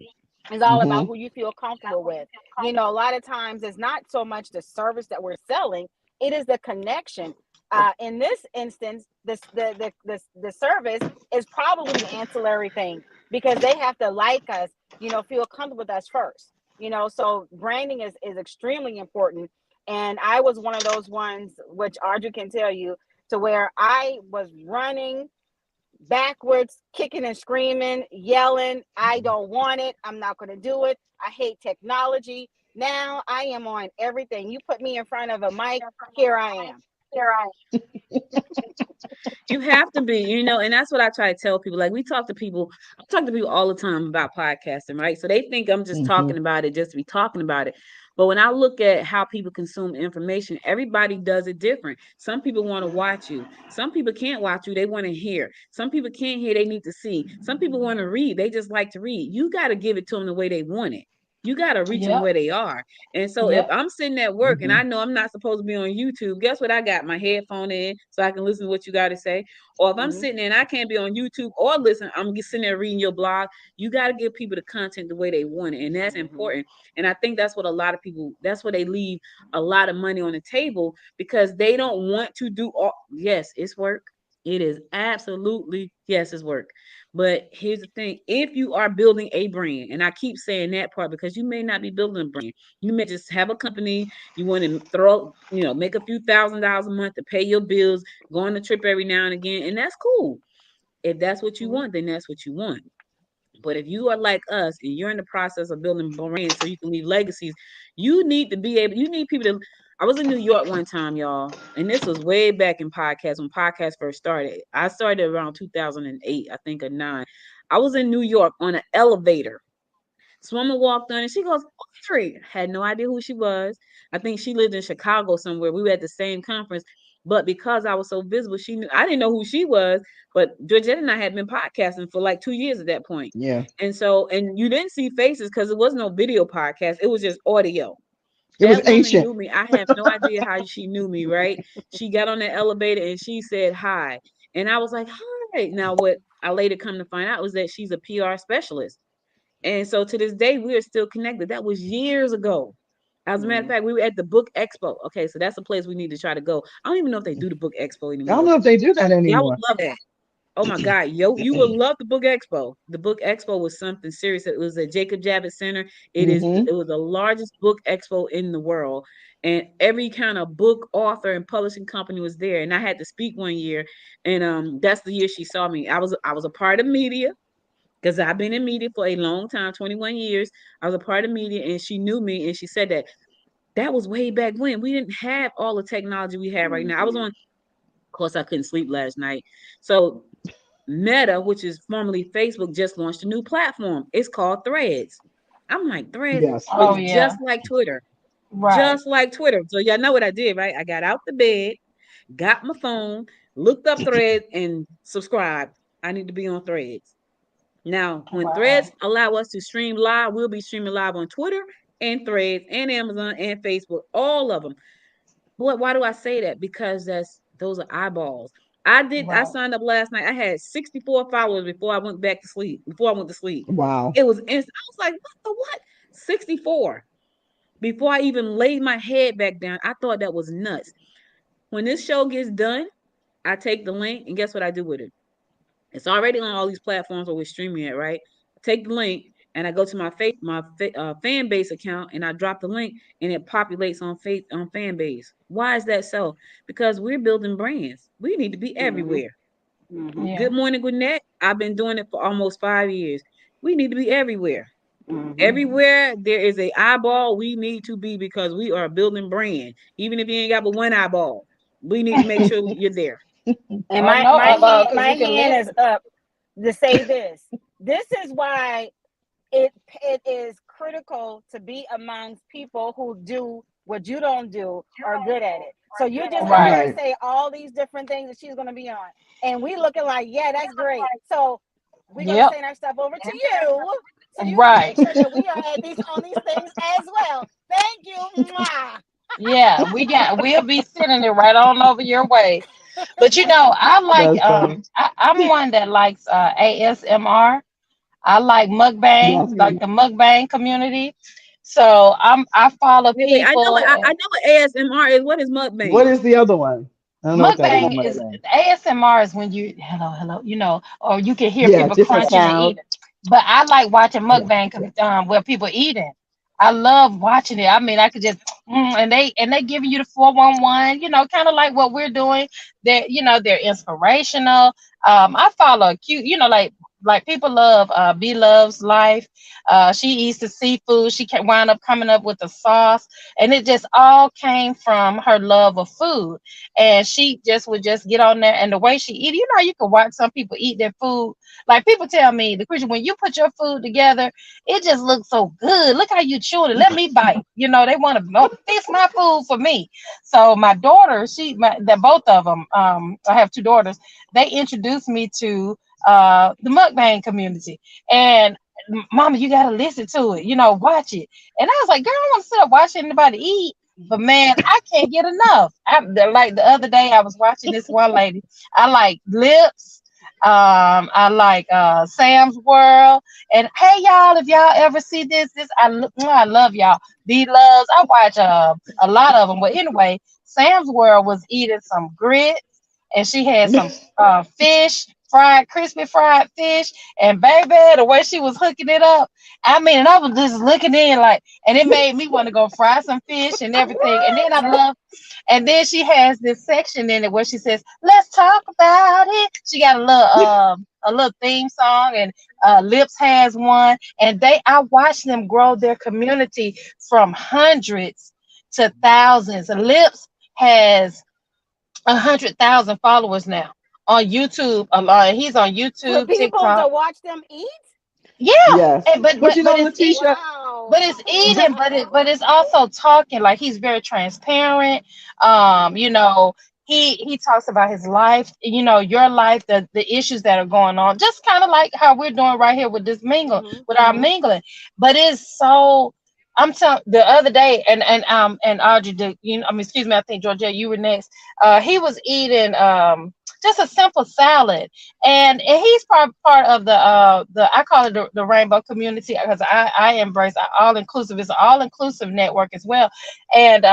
It's all about Mm-hmm. who you feel comfortable with. A lot of times it's not so much the service that we're selling, it is the connection. In this instance, the service is probably the ancillary thing, because they have to like us, feel comfortable with us first. So branding is extremely important. And I was one of those ones, which Audrey can tell you, to where I was running backwards, kicking and screaming, yelling, I don't want it. I'm not going to do it. I hate technology. Now I am on everything. You put me in front of a mic, here I am. You have to be, and that's what I try to tell people. Like I talk to people all the time about podcasting, right? So they think I'm just Mm-hmm. talking about it just to be talking about it. But when I look at how people consume information, everybody does it different. Some people want to watch you. Some people can't watch you. They want to hear. Some people can't hear. They need to see. Some people want to read. They just like to read. You got to give it to them the way they want it. You got to reach them Yep. where they are. And so if Yep. I'm sitting at work and I know I'm not supposed to be on YouTube, guess what? I got my headphone in so I can listen to what you got to say. Or if I'm sitting there and I can't be on YouTube or listen, I'm just sitting there reading your blog. You got to give people the content the way they want it. And that's important. And I think that's what a lot of people, that's where they leave a lot of money on the table because they don't want to do all. Yes, it's work. It is absolutely, yes, it's work. But here's the thing, if you are building a brand, and I keep saying that part because you may not be building a brand, you may just have a company, you want to throw, make a few $1,000s a month to pay your bills, go on a trip every now and again, and that's cool. If that's what you want, then that's what you want. But if you are like us and you're in the process of building brands so you can leave legacies, you need to be able, you need people to. I was in New York one time, y'all, and this was way back in podcasts when podcasts first started. I started around 2008, I think, or nine. I was in New York on an elevator. This woman walked on and she goes, Audrey. Had no idea who she was. I think she lived in Chicago somewhere. We were at the same conference. But because I was so visible, she knew I didn't know who she was. But Georgette and I had been podcasting for like 2 years at that point. Yeah. And so, and you didn't see faces because it was no video podcast. It was just audio. It was That woman ancient. knew me. I have no idea how she knew me, right? She got on the elevator and she said hi. And I was like, hi. Now, what I later come to find out was that she's a PR specialist. And so to this day, we are still connected. That was years ago. As a matter of fact, we were at the Book Expo. Okay, so that's a place we need to try to go. I don't even know if they do the Book Expo I don't anymore. know if they do that Y'all would anymore. love that. Oh my God, yo, you will love the Book Expo. The Book Expo was something serious. It was at Jacob Javits Center. Hmm. It was the largest book expo in the world. And every kind of book author and publishing company was there. And I had to speak one year. And that's the year she saw me. I was a part of media because I've been in media for a long time, 21 years. I was a part of media and she knew me and she said that was way back when. We didn't have all the technology we have right now. I was on, of course, I couldn't sleep last night. So Meta, which is formerly Facebook, just launched a new platform. It's called Threads. I'm like, Threads Yes. Oh looks yeah. just like Twitter. Right. Just like Twitter. So y'all know what I did, right? I got out the bed, got my phone, looked up Threads, and subscribed. I need to be on Threads. Now, when Wow. Threads allow us to stream live, we'll be streaming live on Twitter and Threads and Amazon and Facebook, all of them. Why do I say that? Because those are eyeballs. I Right. signed up last night. I had 64 followers before I went back to sleep. Before I went to sleep. Wow. It was instant. I was like, what the what? 64. Before I even laid my head back down, I thought that was nuts. When this show gets done, I take the link and guess what I do with it? It's already on all these platforms where we're streaming it, right? I take the link and I go to my fan base account and I drop the link and it populates on fan base. Why is that so? Because we're building brands. We need to be everywhere. Yeah. Good Morning Gwinnett. I've been doing it for almost 5 years. We need to be everywhere. Yeah. Everywhere there is a eyeball, we need to be because we are building brand. Even if you ain't got but one eyeball, we need to make sure you're there. And Oh my no, my hand because my you can hand is listen. up to say this. This is why it is critical to be amongst people who do what you don't do or good at it. So you just heard Right. her Right. say all these different things that she's going to be on, and we looking like, yeah, that's great. So we're going to Yep. send our stuff over to you, so you can Right. make sure that we are at these on these things as well. Thank you. Mwah. Yeah, we'll be sending it right on over your way. But I like That's funny. I'm one that likes ASMR. I like Yes, mukbangs, like ma'am. the mukbang community. So I follow Wait, people I and know what ASMR is. What is What mukbang? is the other one? I don't know what that is, mukbang is mukbang. ASMR is when you hello, or you can hear Yeah, people different crunching and sounds. eating. But I like watching Yeah. mukbang where people eating. I love watching it. I mean, I could just and they giving you the 411, kind of like what we're doing. They're inspirational. I follow a cute, like people love B Loves Life. She eats the seafood. She can wind up coming up with the sauce, and it just all came from her love of food. And she just would just get on there, and the way she eat, you can watch some people eat their food. Like people tell me, the Christian, when you put your food together, it just looks so good. Look how you chewing it. Let me bite. They want to fix my food for me. So my daughter, that both of them, I have two daughters. They introduced me to the mukbang community, and Mama, you gotta listen to it, watch it. And I was like, girl, I don't want to sit up watching anybody eat. But man, I can't get enough. Like the other day, I was watching this one lady. I like Lips. I like Sam's World. And hey, y'all, if y'all ever see I love y'all. B Loves. I watch a lot of them. But anyway, Sam's World was eating some grits, and she had some fish, crispy fried fish, and baby, the way she was hooking it up, I mean, and I was just looking in like, and it made me want to go fry some fish and everything. And then she has this section in it where she says, "Let's talk about it." She got a little theme song, and Lips has one, and I watched them grow their community from hundreds to thousands. Lips has 100,000 followers now on YouTube. He's on For YouTube, people to TikTok. watch them eat? Yeah, Yes. But you know, it's Letitia, Wow. eating, but it's also talking. Like, he's very transparent. He talks about his life. Your life, the issues that are going on, just kind of like how we're doing right here with this mingle, with our mingling. But it's so. I'm telling the other day, and Audrey, excuse me, I think Georgette, you were next. He was eating just a simple salad, and he's part of the I call it the rainbow community, because I embrace all inclusive. It's an all inclusive network as well. And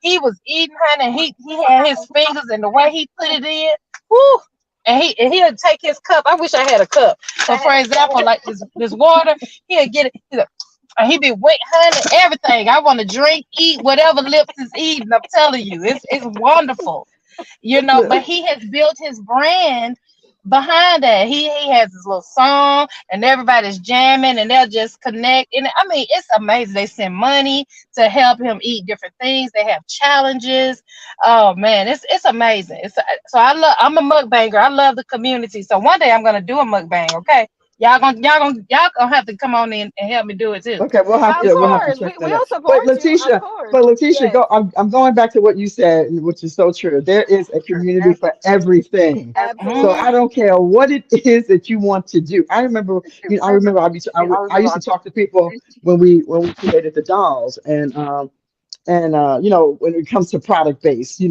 he was eating, honey, and he had his fingers, and the way he put it in, whoo. And he'll take his cup. I wish I had a cup. So, for example, like this water, he'll get it. He be wet, honey, everything. I want to drink, eat, whatever Lips is eating. I'm telling you, it's wonderful. But he has built his brand behind that. He has his little song, and everybody's jamming, and they'll just connect. And I mean, it's amazing. They send money to help him eat different things. They have challenges. Oh man, it's amazing. I'm a mukbanger. I love the community. So one day I'm gonna do a mukbang. Okay. Y'all gonna have to come on in and help me do it too. okay, Of we'll have to course. check that We'll out. But support you. Of Letitia, course. Letitia, Yes. I'm going back to what you said, which is so true. There is a community for everything. So Mhm. I Absolutely. don't care what it is that you want to do. I remember, I used to talk to people when we created the dolls, and when it comes to product based,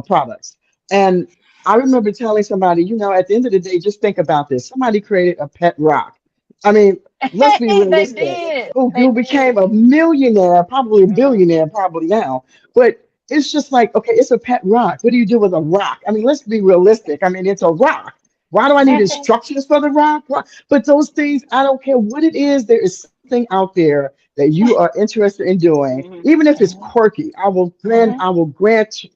products. And I remember telling somebody, at the end of the day, just think about this. Somebody created a pet rock. I mean, let's be They realistic. did. They Who did. became a millionaire, probably a billionaire, Mhm. probably now. But it's just like, okay, it's a pet rock. What do you do with a rock? I mean, let's be realistic. I mean, it's a rock. Why do I need instructions for the rock? But those things, I don't care what it is. There is something out there that you are interested in doing, Mhm. even if it's Mhm. quirky. Mhm. I will grant you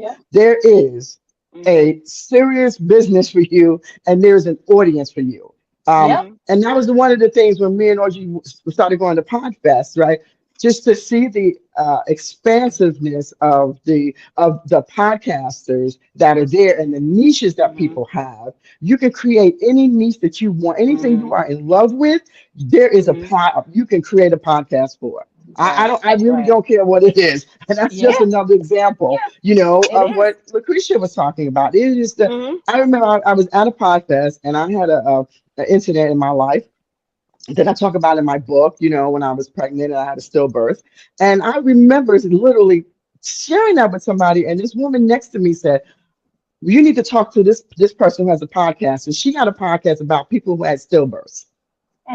Yeah. there is Mhm. a serious business for you, and there's an audience for you. Yep. Mhm. And that was one of the things when me and Audrey started going to Podfest, right? Just to see the expansiveness of the podcasters that are there and the niches that Mhm. people have. You can create any niche that you want, anything you Mhm. are in love with. There is a Mhm. pod you can create a podcast for. I Right. don't. I really Right. don't care what it is, and that's Yeah. just another example, Yeah. It of is. what Lucretia was talking about. It is the. Mhm. I remember I was at a podcast, and I had an incident in my life that I talk about in my book. When I was pregnant and I had a stillbirth, and I remember literally sharing that with somebody, and this woman next to me said, "You need to talk to this person who has a podcast," and she got a podcast about people who had stillbirths.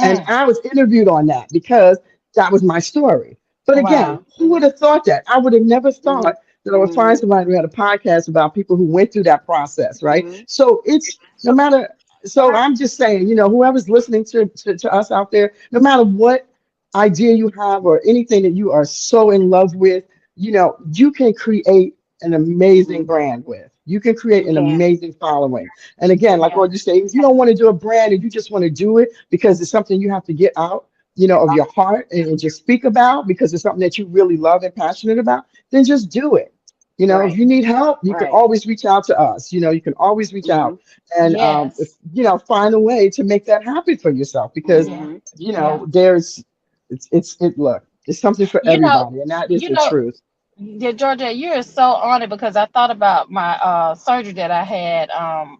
And Mm. I was interviewed on that because that was my story. But again, Wow. who would Mhm. have thought that? I would have never Mhm. thought that I would find Mhm. somebody who had a podcast about people who went through that process, right? Mhm. So it's no matter. So I'm just saying, whoever's listening to us out there, no matter what idea you have or anything that you are so in love with, you can create an amazing Mhm. brand with. You can create You an can. amazing following. And again, like Yeah. what you say, if you don't want to do a brand and you just want to do it because it's something you have to get out, of your heart and just speak about because it's something that you really love and passionate about, then just do it. If Right. you need help, you can Right. always reach out to us. You can always reach out Mhm. and if, Yes. find a way to make that happen for yourself because Yeah. Mhm. Yeah. there's it's look, it's something for You know, everybody, and that is you the know, truth. Yeah, Georgia, you're so on it because I thought about my surgery that I had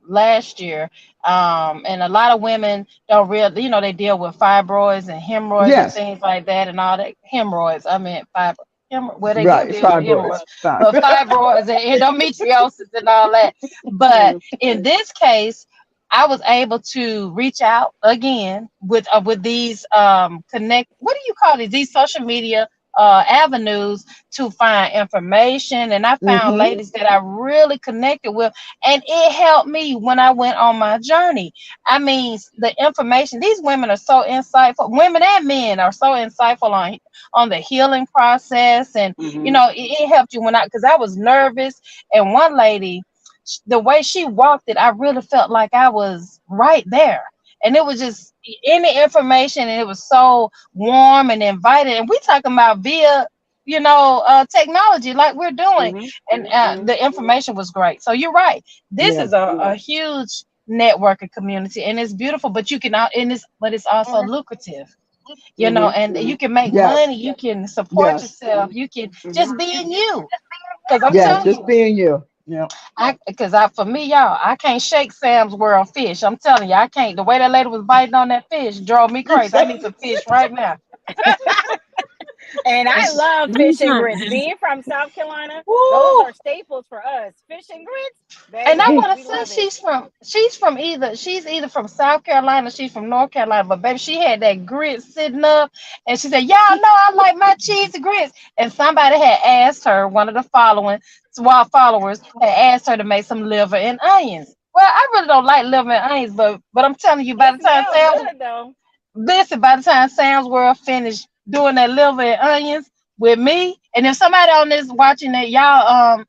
last year. And a lot of women don't really, they deal with fibroids and hemorrhoids and Yes, things like that and all that. Hemorrhoids, I mean well, they do right. deal with Fibroids. hemorrhoids, but fibroids and endometriosis and all that. But in this case, I was able to reach out again with these connect. What do you call these social media avenues to find information, and I found Mm-hmm. ladies that I really connected with, and it helped me when I went on my journey. I mean, the information, these women are so insightful, women and men are so insightful on the healing process, and it helped you when I because I was nervous, and one lady, the way she walked it, I really felt like I was right there. And it was just any information, and it was so warm and inviting. And we talking about via, technology like we're doing. And the information was great. So you're right. This Yeah. is a huge networking community, and it's beautiful. But you can, but it's also lucrative. And you can make Yes. money. You can support Yes. yourself. You can just being you. Because I'm Yes. telling Just you, being you. Yeah. for me, y'all, I can't shake Sam's World fish. I'm telling you, I can't. The way that lady was biting on that fish drove me You crazy. I said. need some fish right now. And And I she, love Me fish and too. grits. Being from South Carolina, those woo! are staples for us. Fish and grits, And I baby, want to we say love it. she's either from South Carolina, she's from North Carolina, but baby, she had that grit sitting up, and she said, "Y'all know I like my cheese and grits." And somebody had asked her, one of the followers had asked her to make some liver and onions. Well, I really don't like liver and onions, but I'm telling you, It smells good though. by the time Sam's World finished doing that liver and onions with me, and if somebody on this watching that, y'all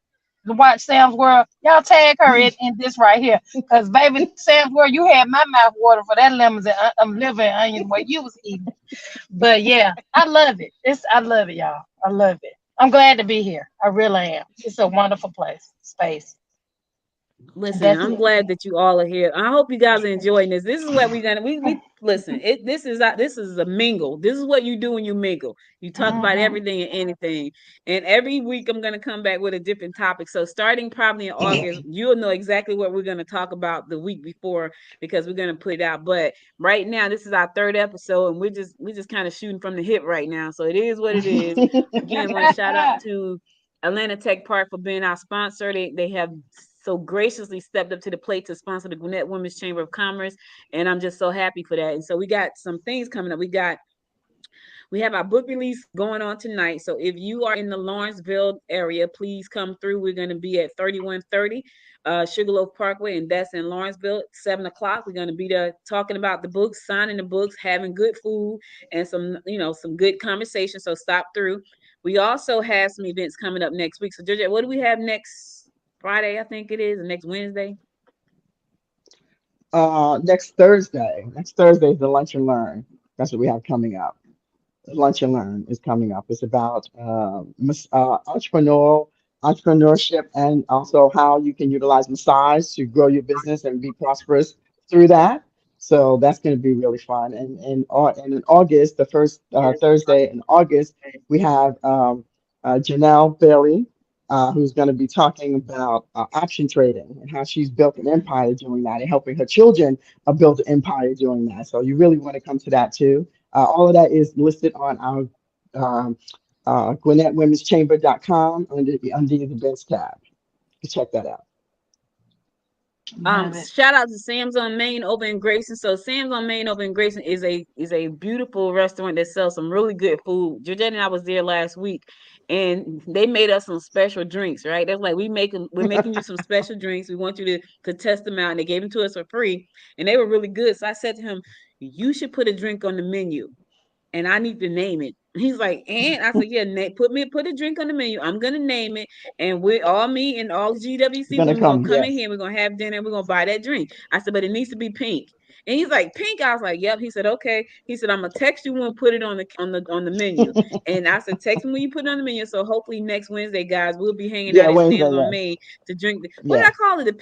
watch Sam's World, y'all tag her in this right here. Cause baby, Sam's World, you had my mouth water for that lemons and liver and onions what you was eating. But yeah, I love it. I love it, y'all. I love it. I'm glad to be here. I really am. It's a wonderful space. And Listen, that's I'm it. glad that you all are here. I hope you guys are enjoying this. This is what we're gonna we listen. This is a mingle. This is what you do when you mingle. You talk about Hmm. everything and anything. And every week I'm gonna come back with a different topic. So starting probably in August, you'll know exactly what we're gonna talk about the week before because we're gonna put it out. But right now, this is our third episode, and we're just kind of shooting from the hip right now. So it is what it is. Again, want to shout out to Atlanta Tech Park for being our sponsor. They have so graciously stepped up to the plate to sponsor the Gwinnett Women's Chamber of Commerce, and I'm just so happy for that. And so we got some things coming up. We have our book release going on tonight. So if you are in the Lawrenceville area, please come through. We're going to be at 3130 Sugarloaf Parkway, and that's in Lawrenceville at 7 o'clock. We're going to be there talking about the books, signing the books, having good food, and some good conversation. So stop through. We also have some events coming up next week. So Georgia, what do we have next Friday? I think it is, and next Wednesday. Next Thursday. Next Thursday is the Lunch and Learn. That's what we have coming up. Lunch and Learn is coming up. It's about entrepreneurship and also how you can utilize massage to grow your business and be prosperous through that. So that's going to be really fun. And in August, the first Thursday in August, we have Janelle Bailey, who's going to be talking about option trading and how she's built an empire doing that and helping her children build an empire doing that. So you really want to come to that too. All of that is listed on our GwinnettWomen'sChamber.com under the events tab. You check that out. Love it. Shout out to Sam's on Main over in Grayson. So Sam's on Main over in Grayson is a beautiful restaurant that sells some really good food. Georgette and I was there last week, and they made us some special drinks. Right, that's like we're making you some special drinks. We want you to test them out, and they gave them to us for free, and they were really good. So I said to him, "You should put a drink on the menu." And I need to name it. He's like, and I said, yeah, put a drink on the menu. I'm gonna name it, and we all me and all GWC Gonna women gonna come, come in yes. here. We're gonna have dinner. And we're gonna buy that drink. I said, but it needs to be pink. And he's like, pink. I was like, yep. He said, okay. He said, I'm gonna text you when we put it on the menu. And I said, text me when you put it on the menu. So hopefully next Wednesday, guys, we'll be hanging Yeah, out at Wednesday, Sam's on yes. Main to drink. What did I Yes. call it? The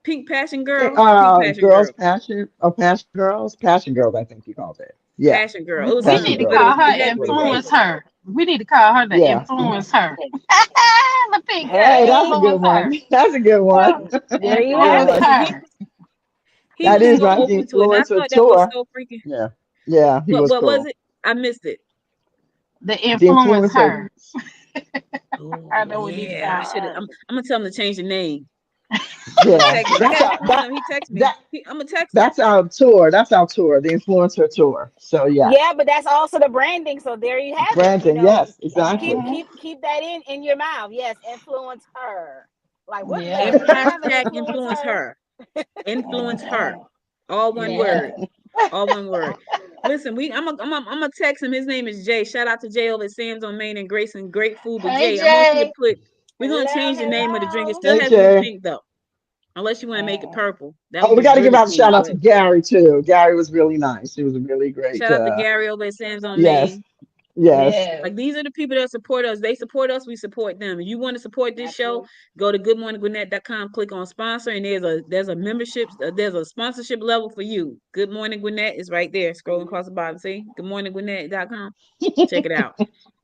pink passion girls. Pink passion Girls girl. Passion, Passion Girls, I think you called it. Yeah, Passion girl. It was We something, need Passion to Girls. but it call was her it That's had and what it pink. was. influence her. We need to call her the Yeah. influence her. The pink girl, Hey, that's a Hey, good influence one. her. That's a good one. there you Yeah, have Influence like it. her. He that was is so right. The open to it, and I influencer thought that was tour. so freaking. Yeah. Yeah, he was What was cool. it? I missed it. The The influence influencer. her. I Oh know we need to yeah, I call should. her. I'm gonna tell him to change the name. I'm gonna Yeah. text him. I That's got our his phone that number. He texted me. that I'm gonna text him. that's our tour. That's our tour, the influencer tour. So yes. Yeah, but that's also the branding. So there you have it. Brandon, yes, Keep exactly. Hmm. keep keep that in your mouth. Yes, influence her. Like what? Yeah. Wait, we don't have an Hashtag influence influence her. her. Influence her. Mhm. All one Yeah. word. All one word. Listen, I'm a text him. His name is Jay. Shout out to Jay over at Sam's on Main and Grace and Great Food. But Hey Jay, I want you to Jay. put. We're gonna Hello, change the name of the drink. It hello. still Hey has to be Jay. pink though, unless you want to make it Mm. purple. That Oh, would we be got to give really out a shout cool. out to But Gary too. Gary was really nice. He was a really great. shout out to Gary over at Sam's on Yes, Main. yes, Yes. Like these are the people that support us. They support us, we support them. If you want to support this show, Absolutely. go to goodmorninggwinnett.com, click on sponsor, and there's a membership, there's a sponsorship level for you. Good Morning Gwinnett is right there, scrolling across the bottom. See, goodmorninggwinnett.com. Check it out.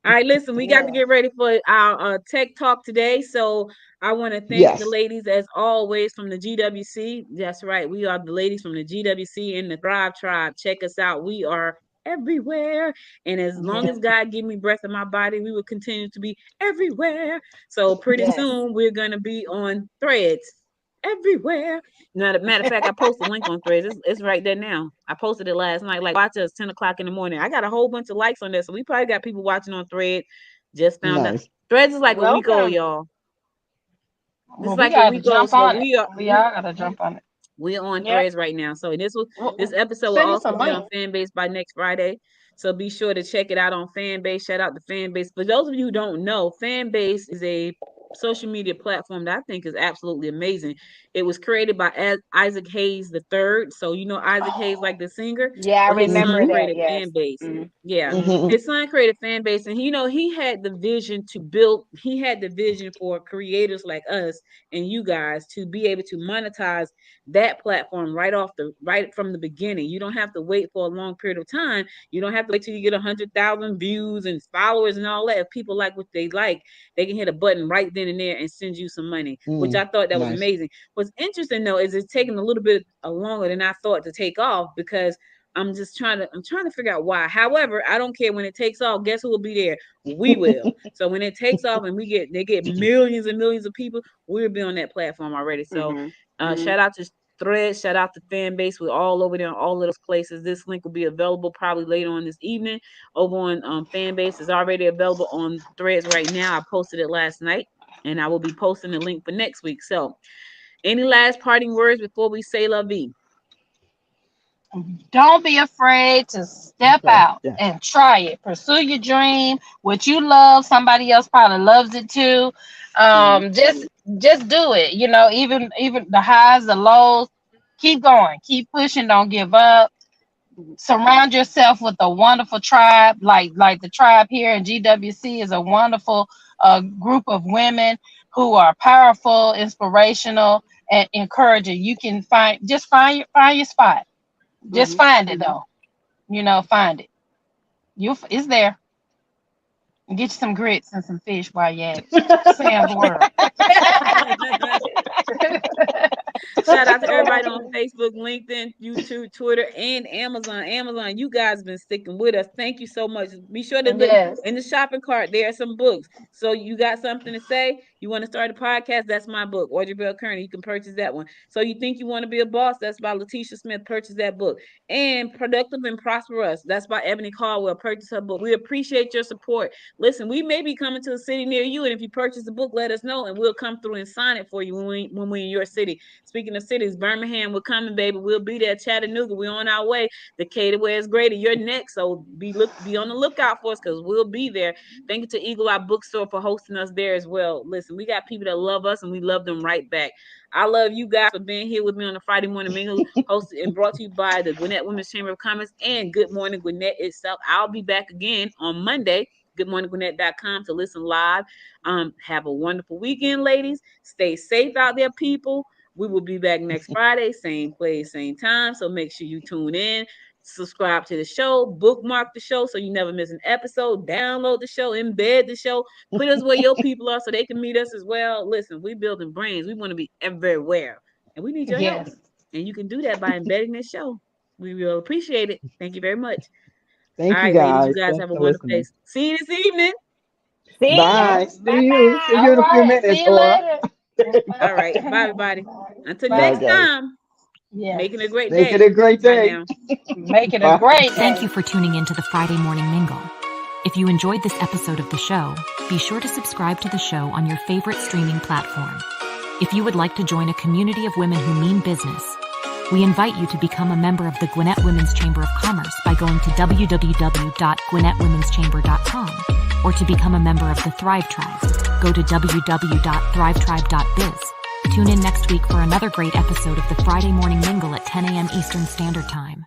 All right, listen, we got to Yeah. get ready for our tech talk today. So I want to thank the yes. ladies as always from the GWC. That's right, we are the ladies from the GWC and the Thrive Tribe. Check us out. We are everywhere. And as long Yeah. as God give me breath in my body, we will continue to be everywhere. So pretty Yes. soon we're gonna be on Threads everywhere. Now, the matter of fact, I posted a link on Threads. It's right there now. I posted it last night. Like watch us 10 o'clock in the morning. I got a whole bunch of likes on there, so we probably got people watching on Thread. Just found out. Nice. Threads is like a week old, Welcome. y'all. This Well, is we like a gotta week old. jump So on it. we are We all gotta jump on it. we're on Yep. Threads right now. So this Well, episode will send us a also be on link. Fanbase by next Friday. So be sure to check it out on Fanbase. Shout out to Fanbase. For those of you who don't know, Fanbase is a social media platform that I think is absolutely amazing. It was created by Isaac Hayes the third. So you know Isaac Hayes, like Oh, the singer. Yeah, I Well, his son remember Mm-hmm. that. created Yes. Fanbase. Hmm. Yeah, Hmm. Mm-hmm. his son created Fanbase, and he had the vision to build. He had the vision for creators like us and you guys to be able to monetize that platform right from the beginning. You don't have to wait for a long period of time. You don't have to wait till you get 100,000 views and followers and all that. If people like what they like, they can hit a button right then and there and send you some money, which Mm. I thought that was Nice. amazing. What's interesting though is it's taking a little bit longer than I thought to take off because I'm trying to figure out why. However, I don't care when it takes off. Guess who will be there? We will. So when it takes off and they get millions and millions of people, we'll be on that platform already. So Hmm. Hmm. shout out to Threads, shout out to Fanbase. We're all over there on all of those places. This link will be available probably later on this evening over on Fanbase. It's already available on Threads right now. I posted it last night, and I will be posting the link for next week. So, any last parting words before we say la vie? don't be afraid to step Okay. out Yes. and try it. Pursue your dream. What you love, somebody else probably loves it too. Hmm. Just do it. You know, even the highs, the lows. Keep going. Keep pushing. Don't give up. Surround yourself with a wonderful tribe, like the tribe here in GWC is a wonderful group of women who are powerful, inspirational, and encouraging. You can find your spot. Just Hmm. find it though. You know, find it. It's there. Get you some grits and some fish while you're at it. Sam's World. Shout out to everybody on Facebook, LinkedIn, YouTube, Twitter, and Amazon. Amazon, you guys have been sticking with us. Thank you so much. Be sure to look Yes. in the shopping cart. There are some books. So you got something to say? You want to start a podcast? That's my book, Audrey Bell Kearney. You can purchase that one. So you think you want to be a boss? That's by Letitia Smith. Purchase that book. And Productive and Prosperous. That's by Ebony Caldwell. Purchase her book. We appreciate your support. Listen, we may be coming to a city near you, and if you purchase the book, let us know, and we'll come through and sign it for you when we're in your city. Speaking of cities, Birmingham, we're coming, baby. We'll be there. Chattanooga, we're on our way. Decatur, where it's greater. You're next, so be on the lookout for us because we'll be there. Thank you to Eagle Eye Bookstore for hosting us there as well. Listen, we got people that love us, and we love them right back. I love you guys for being here with me on the Friday Morning Mingle, hosted and brought to you by the Gwinnett Women's Chamber of Commerce and Good Morning Gwinnett itself. I'll be back again on Monday. GoodMorningGwinnett.com to listen live. Have a wonderful weekend, ladies. Stay safe out there, people. We will be back next Friday, same place, same time. So make sure you tune in. subscribe to the show, bookmark the show so you never miss an episode, download the show, embed the show, put us where your people are so they can meet us as well. Listen, we building brains. We want to be everywhere, and we need your help. And you can do that by embedding this show. We will appreciate it. Thank you very much. Thank All you right, guys. ladies, you guys Thanks have a for wonderful listening. day. See you this evening. See Bye. you. See you. See you in a few minutes. See you later. All right. Bye, everybody. Until Bye. next Bye, guys. time. Yes. Make it a great Make day. it a great Bye day. now. Make it a Bye. great day. Thank you for tuning in to the Friday Morning Mingle. If you enjoyed this episode of the show, be sure to subscribe to the show on your favorite streaming platform. If you would like to join a community of women who mean business, we invite you to become a member of the Gwinnett Women's Chamber of Commerce by going to www.gwinnettwomenschamber.com, or to become a member of the Thrive Tribe, go to www.thrivetribe.biz. Tune in next week for another great episode of the Friday Morning Mingle at 10 a.m. Eastern Standard Time.